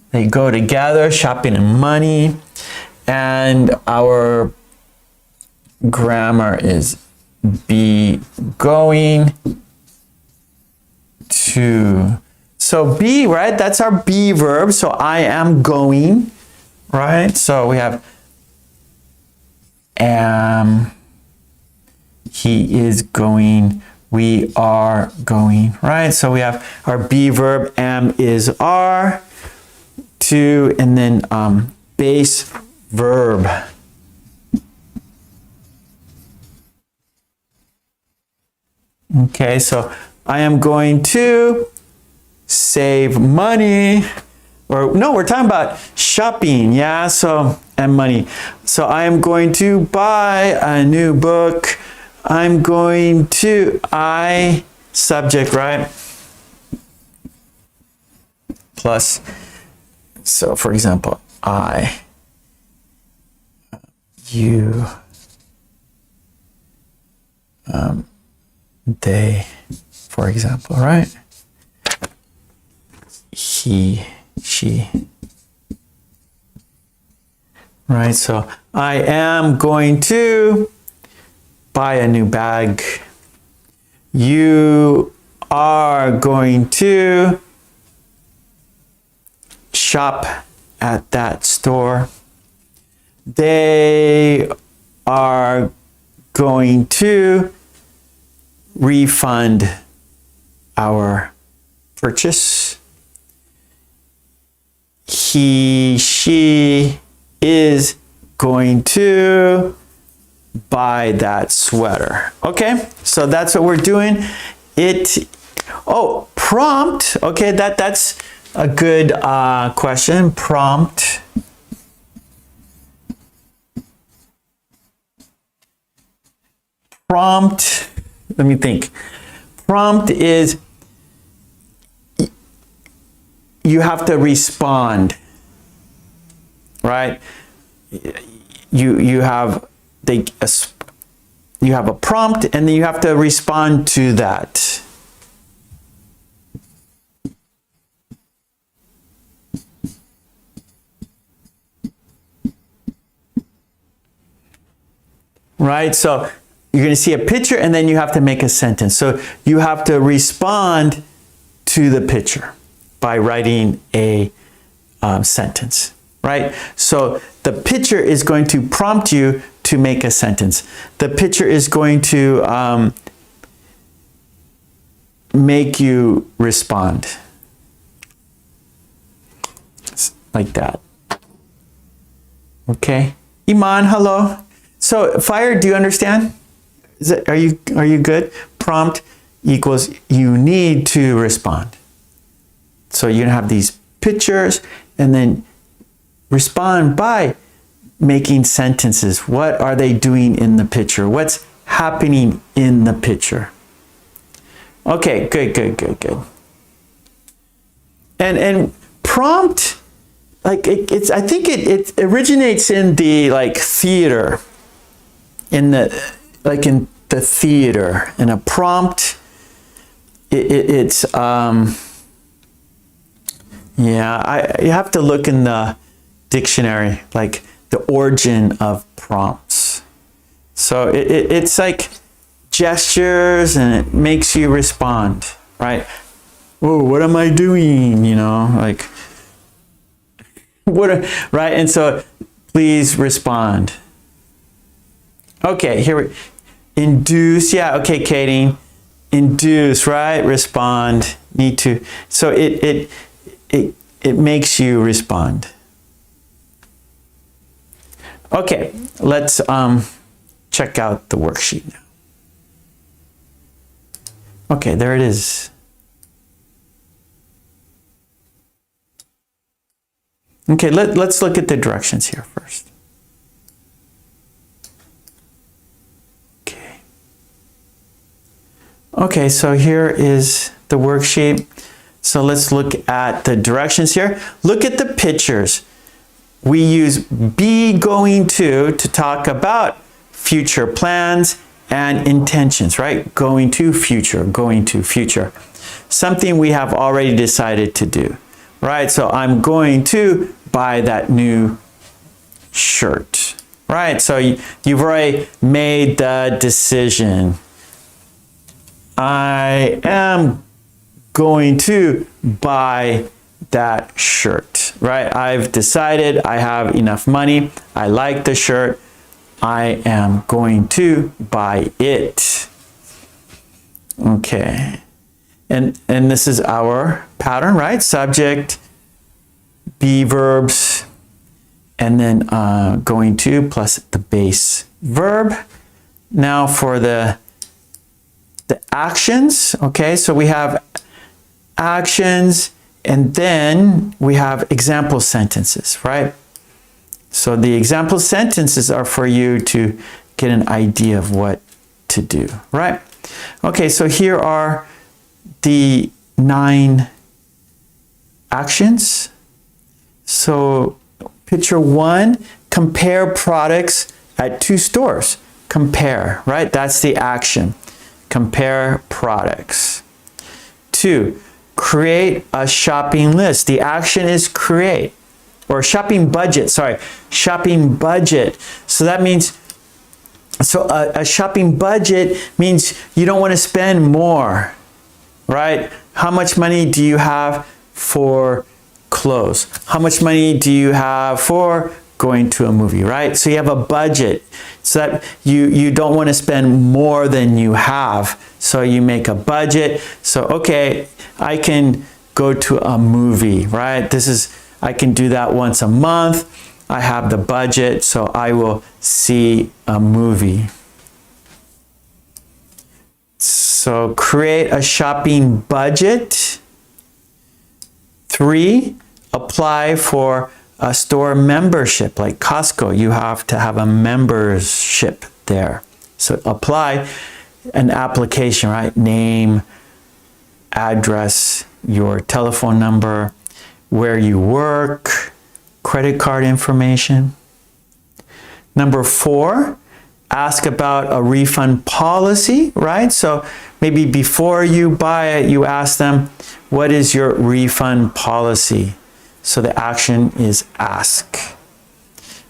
They go together, shopping and money. And our grammar is be going to. So be, right? That's our be verb. So I am going, right? So we have am, he is going, we are going, right? So we have our be verb, am is are, to, and then base verb. Okay, so I am going to save money, or no, we're talking about shopping, yeah, so, and money. So I am going to buy a new book. I'm going to, I, subject, right? Plus, so for example, I, you, they, for example, right? He, she, right? So I am going to buy a new bag. You are going to shop at that store. They are going to refund our purchase. He, she is going to buy that sweater. Okay, so that's what we're doing. Prompt. Okay, that's a good question. Prompt. Prompt, let me think. Prompt is you have to respond, right? You have a prompt, and then you have to respond to that. Right? So you're going to see a picture, and then you have to make a sentence. So you have to respond to the picture by writing a sentence, right? So the picture is going to prompt you to make a sentence. The picture is going to make you respond. Like that. Okay. Iman, hello. So Fire, do you understand? Are you good? Prompt equals you need to respond. So you're gonna have these pictures and then respond by making sentences. What are they doing in the picture? What's happening in the picture? Okay, good. And prompt like I think it originates in the like theater, in the theater, in a prompt. It's yeah, you have to look in the dictionary, like the origin of prompts. So it's like gestures, and it makes you respond, right? Oh, what am I doing? You know, like right? And so please respond. Okay, here we induce. Yeah, okay, Katie. Induce, right? Respond. Need to. So it makes you respond. Okay, let's check out the worksheet now. Okay, there it is. Okay, let's look at the directions here first. Okay, so here is the worksheet. So let's look at the directions here. Look at the pictures. We use be going to talk about future plans and intentions, right? Going to future, going to future. Something we have already decided to do, right? So I'm going to buy that new shirt, right? So you've already made the decision. I am going to buy that shirt, right? I've decided I have enough money. I like the shirt. I am going to buy it. Okay. And this is our pattern, right? Subject, be verbs, and then going to plus the base verb. Now for the actions, okay? So we have actions, and then we have example sentences, right? So the example sentences are for you to get an idea of what to do, right? Okay, so here are the 9 actions. So picture 1, compare products at 2 stores. Compare, right? That's the action. Compare products. 2, create a shopping list. The action is create, or shopping budget, sorry, shopping budget. So that means, so a shopping budget means you don't want to spend more, right? How much money do you have for clothes? How much money do you have for going to a movie, right? So you have a budget, so that you don't want to spend more than you have. So you make a budget. So, okay, I can go to a movie, right? I can do that once a month. I have the budget, so I will see a movie. So create a shopping budget. 3, apply for a store membership, like Costco. You have to have a membership there. So apply an application, right? Name, address, your telephone number, where you work, credit card information. Number 4, ask about a refund policy, right? So maybe before you buy it, you ask them, what is your refund policy? So the action is ask.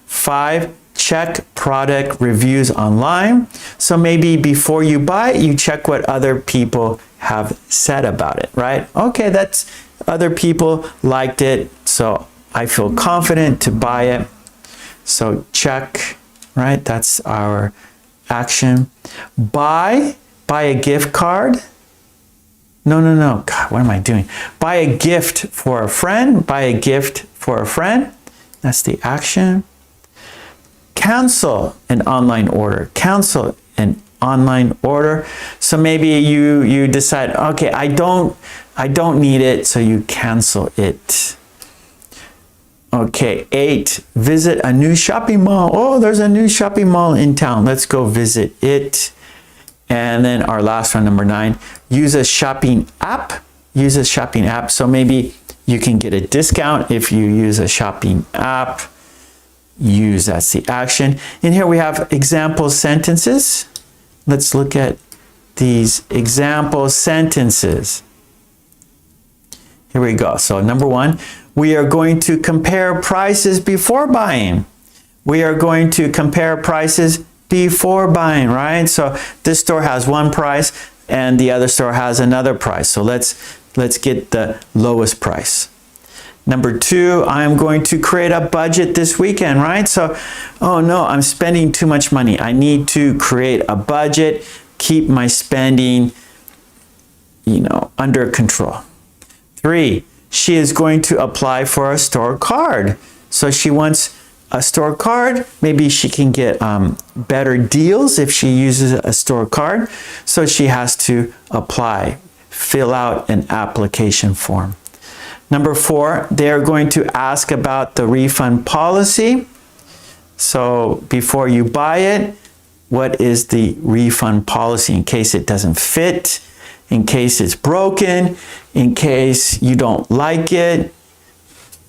5, check product reviews online. So maybe before you buy it, you check what other people have said about it, right? Okay, that's other people liked it, so I feel confident to buy it. So check, right? That's our action. Buy a gift card. No. God, what am I doing? Buy a gift for a friend. Buy a gift for a friend. That's the action. Cancel an online order. Cancel an online order. So maybe you decide, okay, I don't need it, so you cancel it. Okay, 8, visit a new shopping mall. Oh, there's a new shopping mall in town. Let's go visit it. And then our last one, number 9, use a shopping app. Use a shopping app. So maybe You can get a discount if you use a shopping app. Use, that's the action. And here we have example sentences. Let's look at these example sentences. Here we go. So number one, we are going to compare prices before buying. We are going to compare prices before buying, right? So this store has one price and the other store has another price. So let's get the lowest price. Number two, I'm going to create a budget this weekend, right? So, oh no, I'm spending too much money. I need to create a budget, keep my spending, under control. Three, she is going to apply for a store card. So she wants a store card. Maybe she can get better deals if she uses a store card. So she has to apply, fill out an application form. Number four, they're going to ask about the refund policy. So before you buy it, what is the refund policy in case it doesn't fit, in case it's broken, in case you don't like it?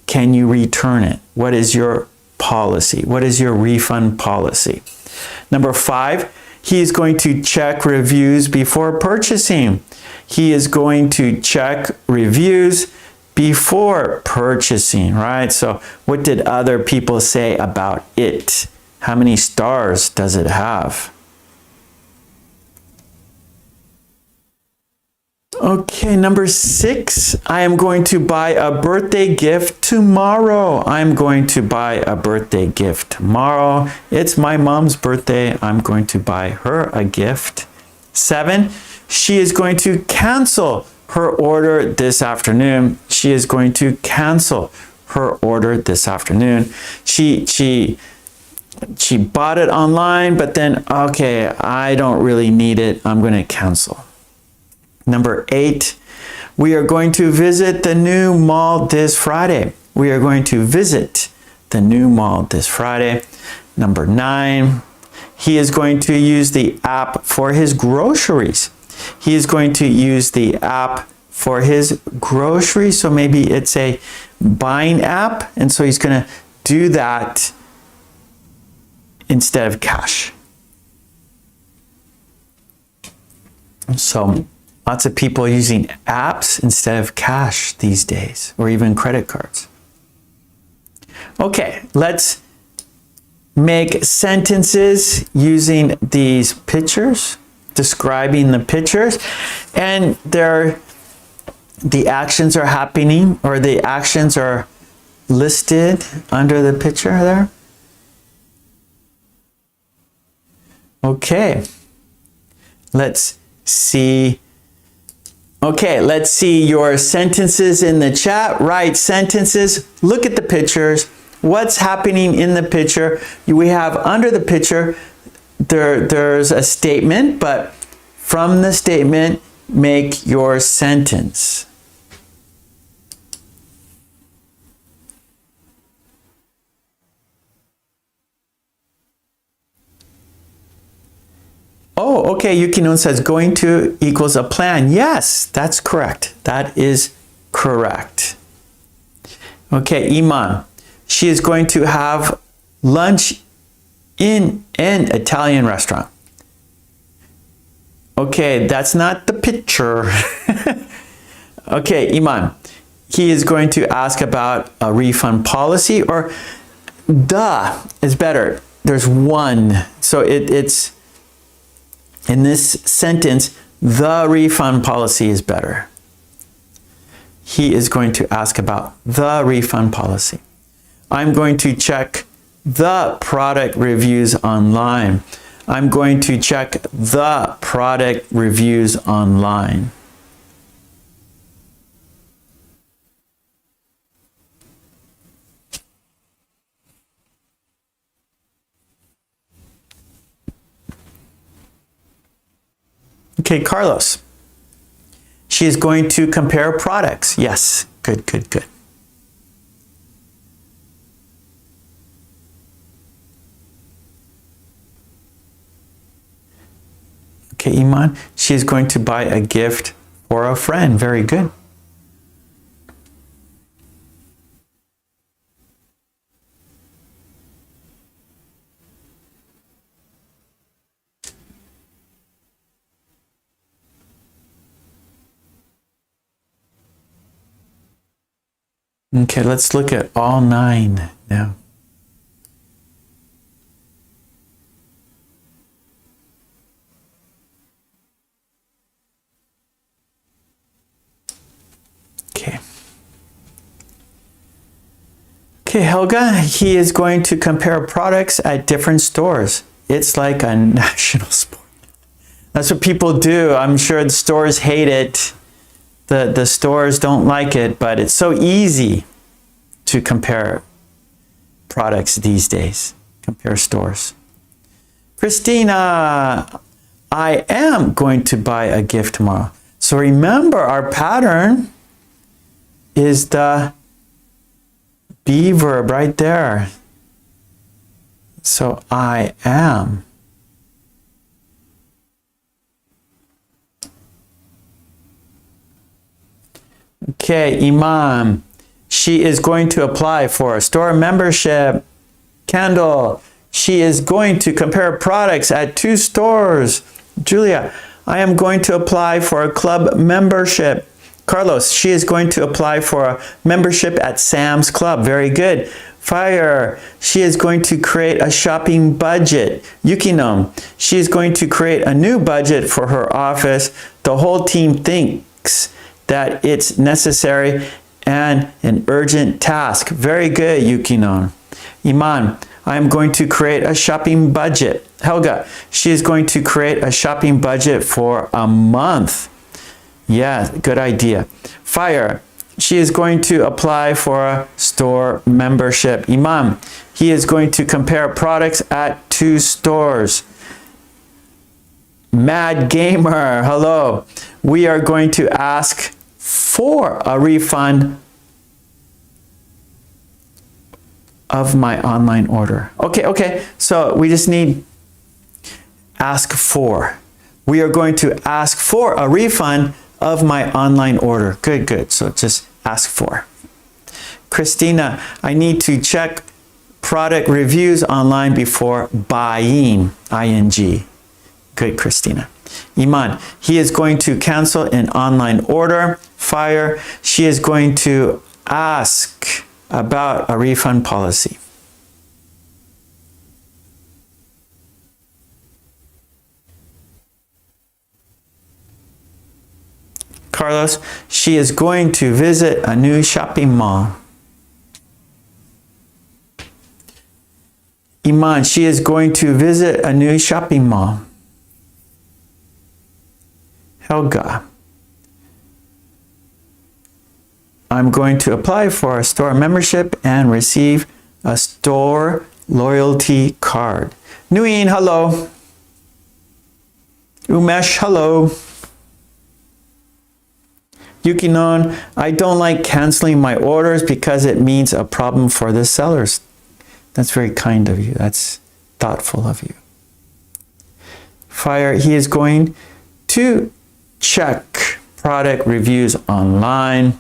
Can you return it? What is your policy? What is your refund policy? Number five, he is going to check reviews before purchasing. He is going to check reviews before purchasing, right? So what did other people say about it? How many stars does it have? Okay, number six, I am going to buy a birthday gift tomorrow. I'm going to buy a birthday gift tomorrow. It's my mom's birthday. I'm going to buy her a gift. Seven, she is going to cancel her order this afternoon. She is going to cancel her order this afternoon. She bought it online, but then, okay, I don't really need it. I'm going to cancel. Number eight, we are going to visit the new mall this Friday. We are going to visit the new mall this Friday. Number nine, he is going to use the app for his groceries. He is going to use the app for his groceries. So maybe it's a buying app. And so he's going to do that instead of cash. So lots of people are using apps instead of cash these days, or even credit cards. Okay, let's make sentences using these pictures, describing the pictures, and the actions are happening, or the actions are listed under the picture there. Okay, let's see. Okay, let's see your sentences in the chat. Write sentences, look at the pictures. What's happening in the picture? We have under the picture, there's a statement, but from the statement, make your sentence. Oh, okay, Yukinon says going to equals a plan. Yes, that's correct. That is correct. Okay, Iman, she is going to have lunch in an Italian restaurant. Okay, that's not the picture. Okay, Iman, he is going to ask about a refund policy, or the is better. There's one. So it's in this sentence, the refund policy is better. He is going to ask about the refund policy. I'm going to check the product reviews online. I'm going to check the product reviews online. Okay, Carlos. She is going to compare products. Yes, good, good, good. Okay, Iman, she is going to buy a gift for a friend. Very good. Okay, let's look at all 9 now. Okay. Okay, Helga, he is going to compare products at different stores. It's like a national sport. That's what people do. I'm sure the stores hate it. The stores don't like it, but it's so easy to compare products these days. Compare stores. Christina, I am going to buy a gift tomorrow. So remember, our pattern is the be verb right there. So I am. Okay, Iman. She is going to apply for a store membership. Kendall. She is going to compare products at 2 stores. Julia. I am going to apply for a club membership. Carlos. She is going to apply for a membership at Sam's Club. Very good. Fire. She is going to create a shopping budget. Yukino. She is going to create a new budget for her office. The whole team thinks that it's necessary and an urgent task. Very good, Yukino. Iman. I am going to create a shopping budget. Helga. She is going to create a shopping budget for a month. Yeah, good idea. Fire. She is going to apply for a store membership. Imam. He is going to compare products at 2 stores. Mad Gamer. Hello. We are going to ask for a refund of my online order. Okay. So we just need ask for. We are going to ask for a refund of my online order. Good. So just ask for. Christina, I need to check product reviews online before buying. ING. Good, Christina. Iman, he is going to cancel an online order. Fire, she is going to ask about a refund policy. Carlos, she is going to visit a new shopping mall. Iman, she is going to visit a new shopping mall. Helga, I'm going to apply for a store membership and receive a store loyalty card. Nguyen, hello. Umesh, hello. Yukinon, I don't like canceling my orders because it means a problem for the sellers. That's very kind of you. That's thoughtful of you. Fire, he is going to check product reviews online.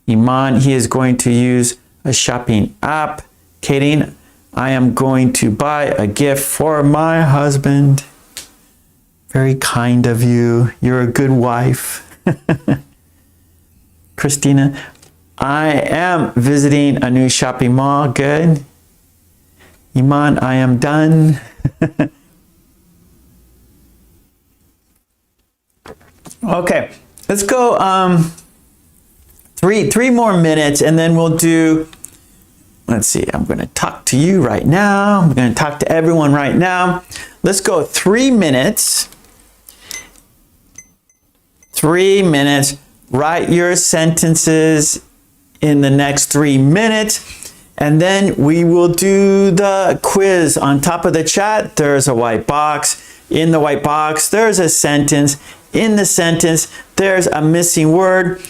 Iman, he is going to use a shopping app. Katie, I am going to buy a gift for my husband. Very kind of you. You're a good wife. Christina, I am visiting a new shopping mall. Good. Iman, I am done. Okay, let's go three more minutes and then we'll do, let's see, I'm going to talk to you right now. I'm going to talk to everyone right now. Let's go 3 minutes. 3 minutes. Write your sentences in the next 3 minutes. And then we will do the quiz. On top of the chat, there's a white box. In the white box, there's a sentence. In the sentence, there's a missing word.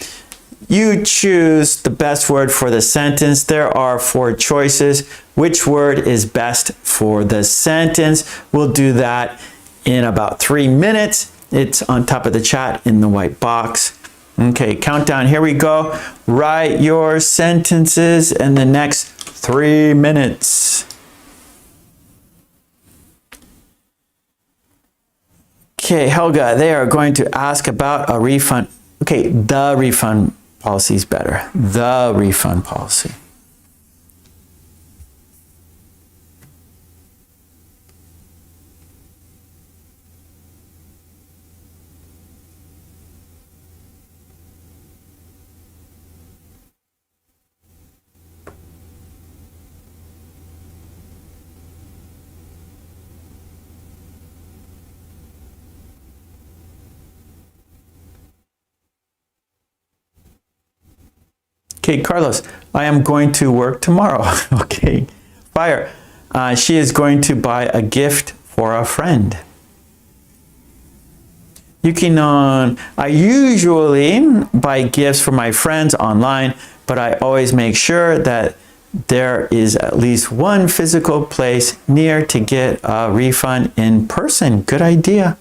You choose the best word for the sentence. There are 4 choices. Which word is best for the sentence? We'll do that in about 3 minutes. It's on top of the chat in the white box. Okay, countdown, here we go. Write your sentences in the next 3 minutes. Okay, Helga, they are going to ask about a refund. Okay, the refund policy is better. The refund policy. Okay, Carlos, I am going to work tomorrow. Okay, Fire, she is going to buy a gift for a friend. Yukinon, I usually buy gifts for my friends online, but I always make sure that there is at least one physical place near to get a refund in person. Good idea.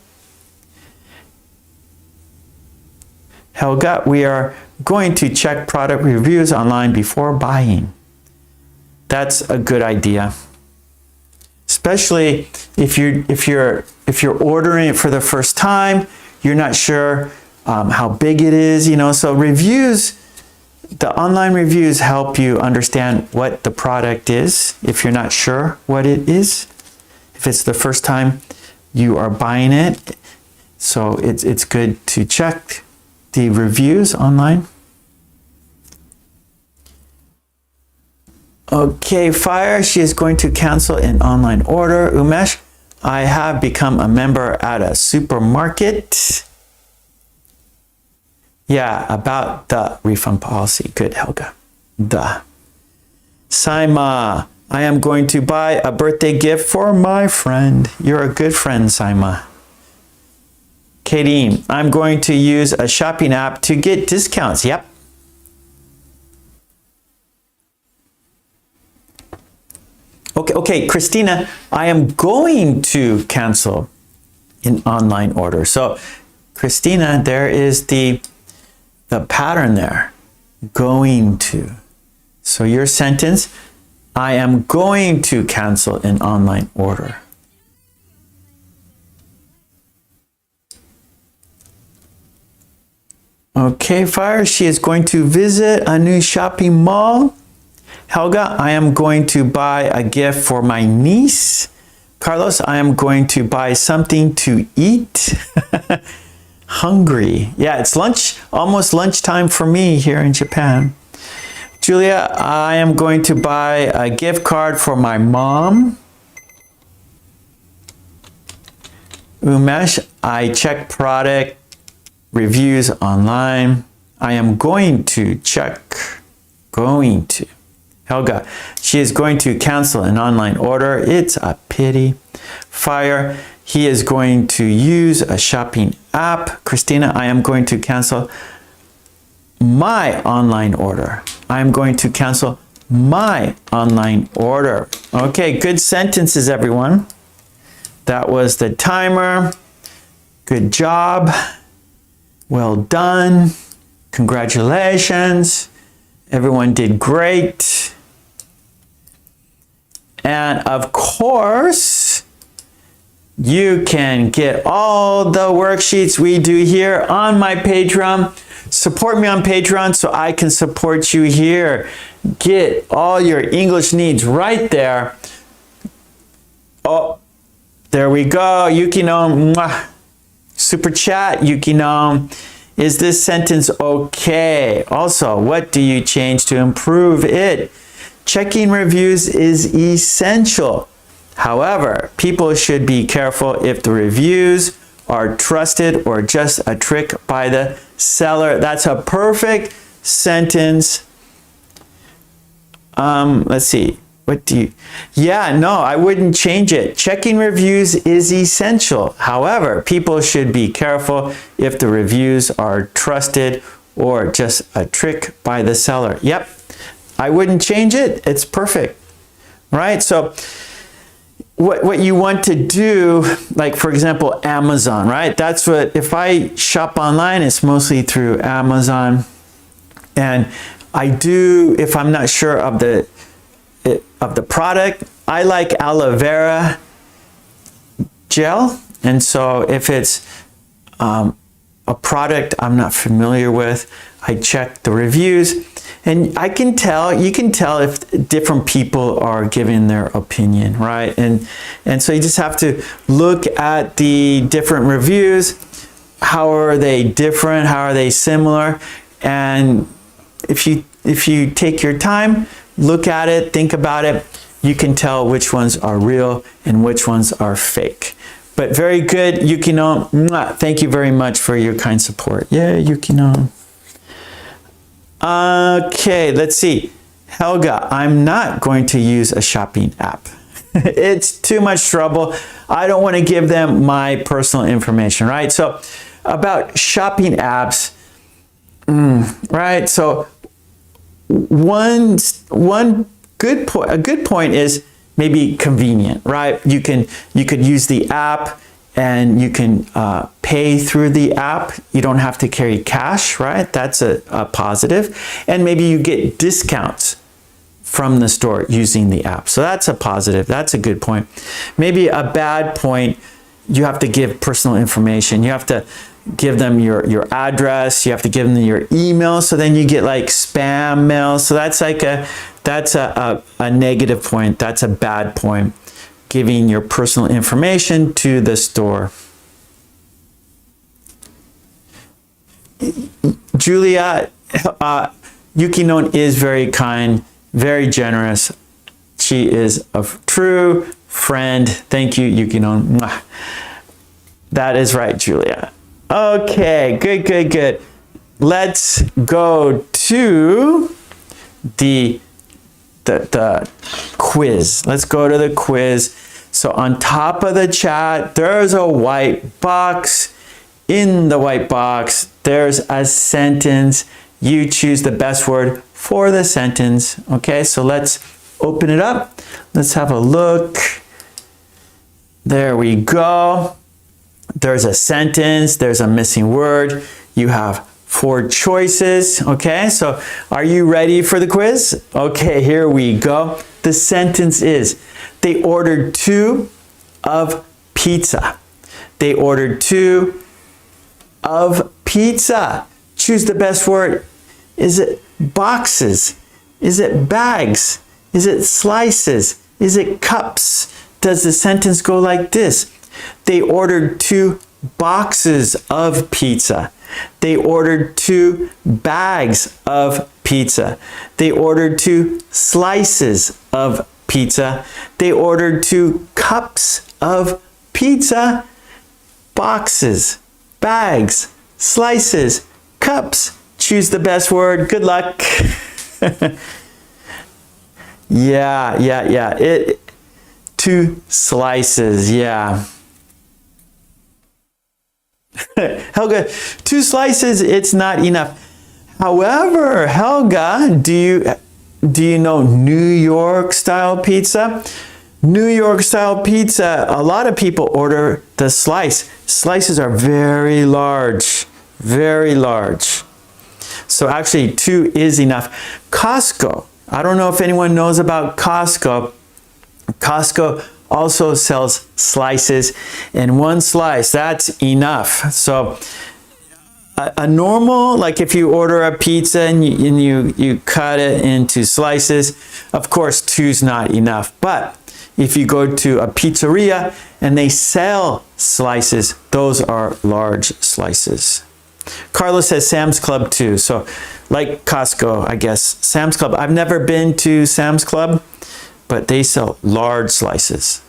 Helga, we are going to check product reviews online before buying. That's a good idea. Especially if you're ordering it for the first time, you're not sure how big it is, you know. So reviews, the online reviews help you understand what the product is if you're not sure what it is. If it's the first time you are buying it, so it's good to check the reviews online. Okay, Fire, she is going to cancel an online order. Umesh, I have become a member at a supermarket. Yeah, about the refund policy. Good, Helga. The. Saima, I am going to buy a birthday gift for my friend. You're a good friend, Saima. Katie, I'm going to use a shopping app to get discounts. Yep. Okay, Christina, I am going to cancel an online order. So, Christina, there is the pattern there. Going to. So your sentence, I am going to cancel an online order. Okay, Fire, she is going to visit a new shopping mall. Helga, I am going to buy a gift for my niece. Carlos, I am going to buy something to eat. Hungry. Yeah, it's lunch, almost lunchtime for me here in Japan. Julia, I am going to buy a gift card for my mom. Umesh, I check product reviews online. I am going to check. Going to. Helga, she is going to cancel an online order. It's a pity. Fire, he is going to use a shopping app. Christina, I am going to cancel my online order. I am going to cancel my online order. Okay, good sentences, everyone. That was the timer. Good job. Well done. Congratulations. Everyone did great. And of course, you can get all the worksheets we do here on my Patreon. Support me on Patreon so I can support you here. Get all your English needs right there. Oh, there we go. Yukino, mwah. Super chat, Yukino. Is this sentence okay? Also, what do you change to improve it? Checking reviews is essential. However, people should be careful if the reviews are trusted or just a trick by the seller. That's a perfect sentence. Let's see. What do you... Yeah, no, I wouldn't change it. Checking reviews is essential. However, people should be careful if the reviews are trusted or just a trick by the seller. Yep, I wouldn't change it. It's perfect, right? So what you want to do, like for example, Amazon, right? That's what, if I shop online, it's mostly through Amazon. And I do, if I'm not sure of the product, I like aloe vera gel. And so if it's a a product I'm not familiar with, I check the reviews, and you can tell if different people are giving their opinion, right? And so you just have to look at the different reviews. How are they different? How are they similar? And if you take your time, look at it, think about it, you can tell which ones are real and which ones are fake. But very good, Yukino. Thank you very much for your kind support. Yeah, Yukino. Okay, let's see. Helga, I'm not going to use a shopping app. It's too much trouble. I don't want to give them my personal information, right? So about shopping apps, right? So one good point, a good point is maybe convenient, right? You could use the app and you can pay through the app. You don't have to carry cash, right? That's a positive. And maybe you get discounts from the store using the app. So that's a positive. That's a good point. Maybe a bad point, you have to give personal information. You have to give them your address. You have to give them your email. So then you get like spam mail. So that's like a negative point. That's a bad point. Giving your personal information to the store. Julia, Yukinon is very kind, very generous. She is a true friend. Thank you, Yukinon. That is right, Julia. Okay, good. Let's go to the quiz. Let's go to the quiz. So on top of the chat, there's a white box. In the white box, there's a sentence. You choose the best word for the sentence. Okay, so let's open it up. Let's have a look. There we go. There's a sentence. There's a missing word. You have 4 choices. Okay, so are you ready for the quiz? Okay, here we go. The sentence is, they ordered 2 of pizza. They ordered 2 of pizza. Choose the best word. Is it boxes? Is it bags? Is it slices? Is it cups? Does the sentence go like this? They ordered 2 boxes of pizza. They ordered 2 bags of pizza. They ordered 2 slices of pizza. They ordered 2 cups of pizza. Boxes, bags, slices, cups. Choose the best word. Good luck. Yeah. 2 slices, yeah. Helga, 2 slices, it's not enough. However, Helga, do you know New York style pizza? New York style pizza, a lot of people order the slice. Slices are very large, very large. So actually 2 is enough. Costco, I don't know if anyone knows about Costco. Costco also sells slices, and 1 slice, that's enough. So a normal, like if you order a pizza and you cut it into slices, of course 2's not enough. But if you go to a pizzeria and they sell slices, those are large slices. Carlos says Sam's Club too. So like Costco, I guess. Sam's Club, I've never been to Sam's Club, but they sell large slices.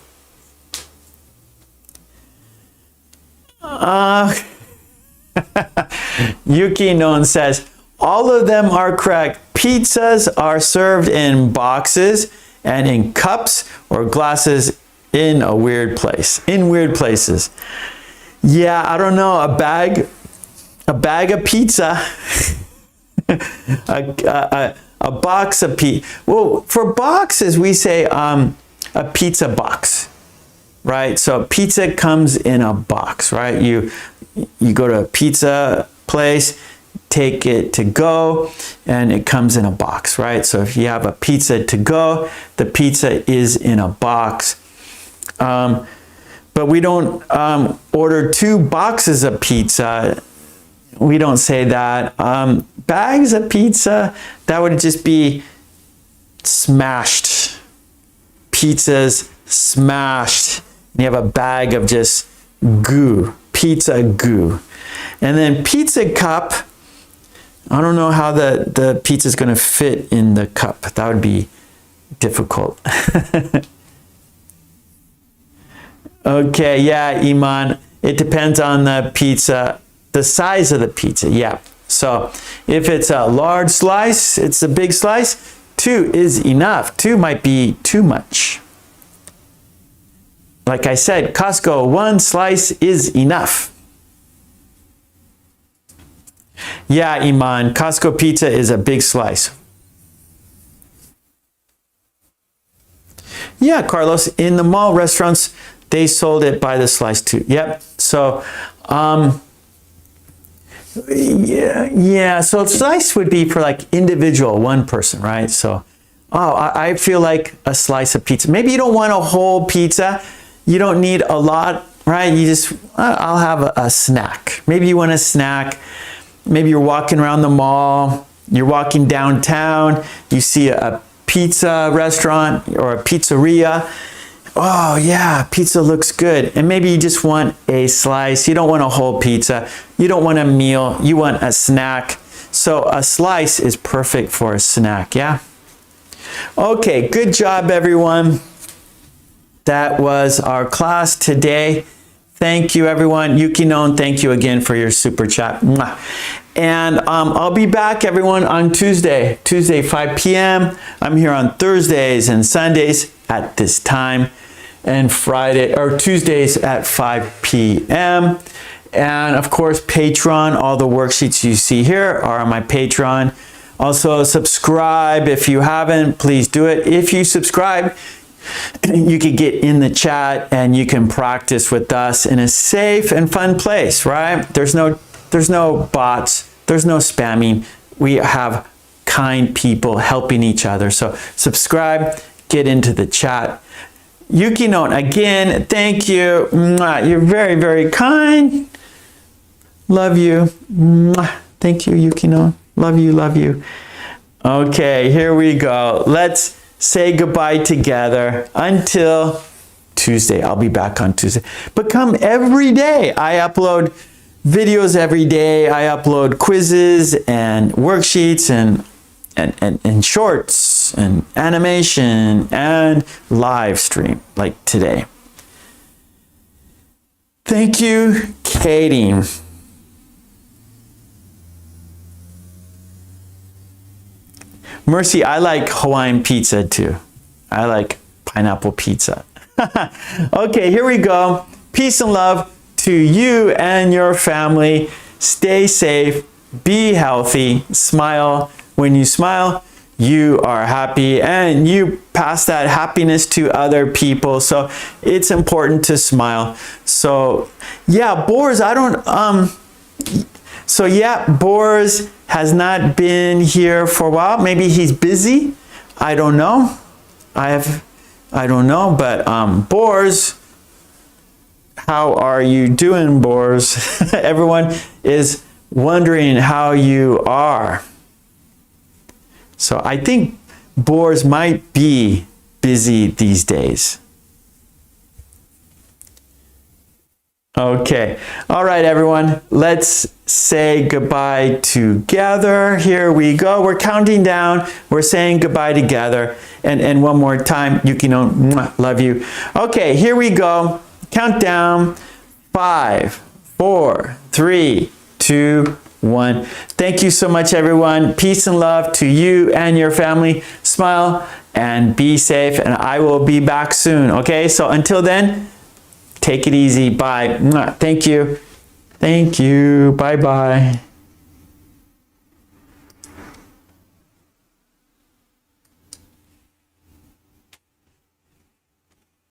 Yuki Non says, all of them are correct. Pizzas are served in boxes and in cups or glasses in a weird place. In weird places. Yeah, I don't know. A bag of pizza. A box of pizza. Well, for boxes, we say a pizza box, right? So pizza comes in a box, right? You go to a pizza place, take it to go, and it comes in a box, right? So if you have a pizza to go, the pizza is in a box. But we don't order 2 boxes of pizza. we don't say that. Bags of pizza, that would just be smashed. Pizza's smashed. You have a bag of just goo, pizza goo. And then pizza cup, I don't know how the pizza is going to fit in the cup. That would be difficult. Okay, yeah, Iman, it depends on the pizza, the size of the pizza, yeah. So if it's a large slice, it's a big slice, 2 is enough. 2 might be too much. Like I said, Costco, 1 slice is enough. Yeah, Iman, Costco pizza is a big slice. Yeah, Carlos, in the mall restaurants, they sold it by the slice too. Yep. So, yeah. So slice would be for like individual, one person, right? So, I feel like a slice of pizza. Maybe you don't want a whole pizza. You don't need a lot, right? You just, I'll have a snack. Maybe you want a snack. Maybe you're walking around the mall. You're walking downtown. You see a pizza restaurant or a pizzeria. Oh yeah, pizza looks good. And maybe you just want a slice. You don't want a whole pizza. You don't want a meal. You want a snack. So a slice is perfect for a snack, yeah? Okay, good job everyone. That was our class today. Thank you everyone. Yukinon, thank you again for your super chat. Mwah. And I'll be back everyone on Tuesday 5 p.m. I'm here on Thursdays and Sundays at this time, and Friday or Tuesdays at 5 p.m. And of course, Patreon, all the worksheets you see here are on my Patreon. Also subscribe if you haven't, please do it. If you subscribe, you can get in the chat and you can practice with us in a safe and fun place, right? There's no bots, there's no spamming. We have kind people helping each other. So subscribe, get into the chat. Yukinon, again, thank you. You're very, very kind. Love you. Thank you, Yukinon. Love you, love you. Okay, here we go. Let's say goodbye together until Tuesday. I'll be back on Tuesday. But come every day. I upload videos every day. I upload quizzes and worksheets and shorts and animation and live stream like today. Thank you, Katie. Mercy, I like Hawaiian pizza too. I like pineapple pizza. Okay, here we go. Peace and love to you and your family. Stay safe, be healthy, smile. When you smile, you are happy and you pass that happiness to other people. So it's important to smile. So yeah, Boris, Boris has not been here for a while. Maybe he's busy. I don't know. I don't know, but Boris, how are you doing, Boris? Everyone is wondering how you are. So I think Boris might be busy these days. Okay. All right, everyone. Let's say goodbye together. Here we go. We're counting down. We're saying goodbye together. And one more time, Yukino, love you. Okay, here we go. Countdown. 5, 4, 3, 2, 1. Thank you so much, everyone. Peace and love to you and your family. Smile and be safe. And I will be back soon. Okay, so until then, take it easy. Bye. Thank you. Thank you. Bye-bye.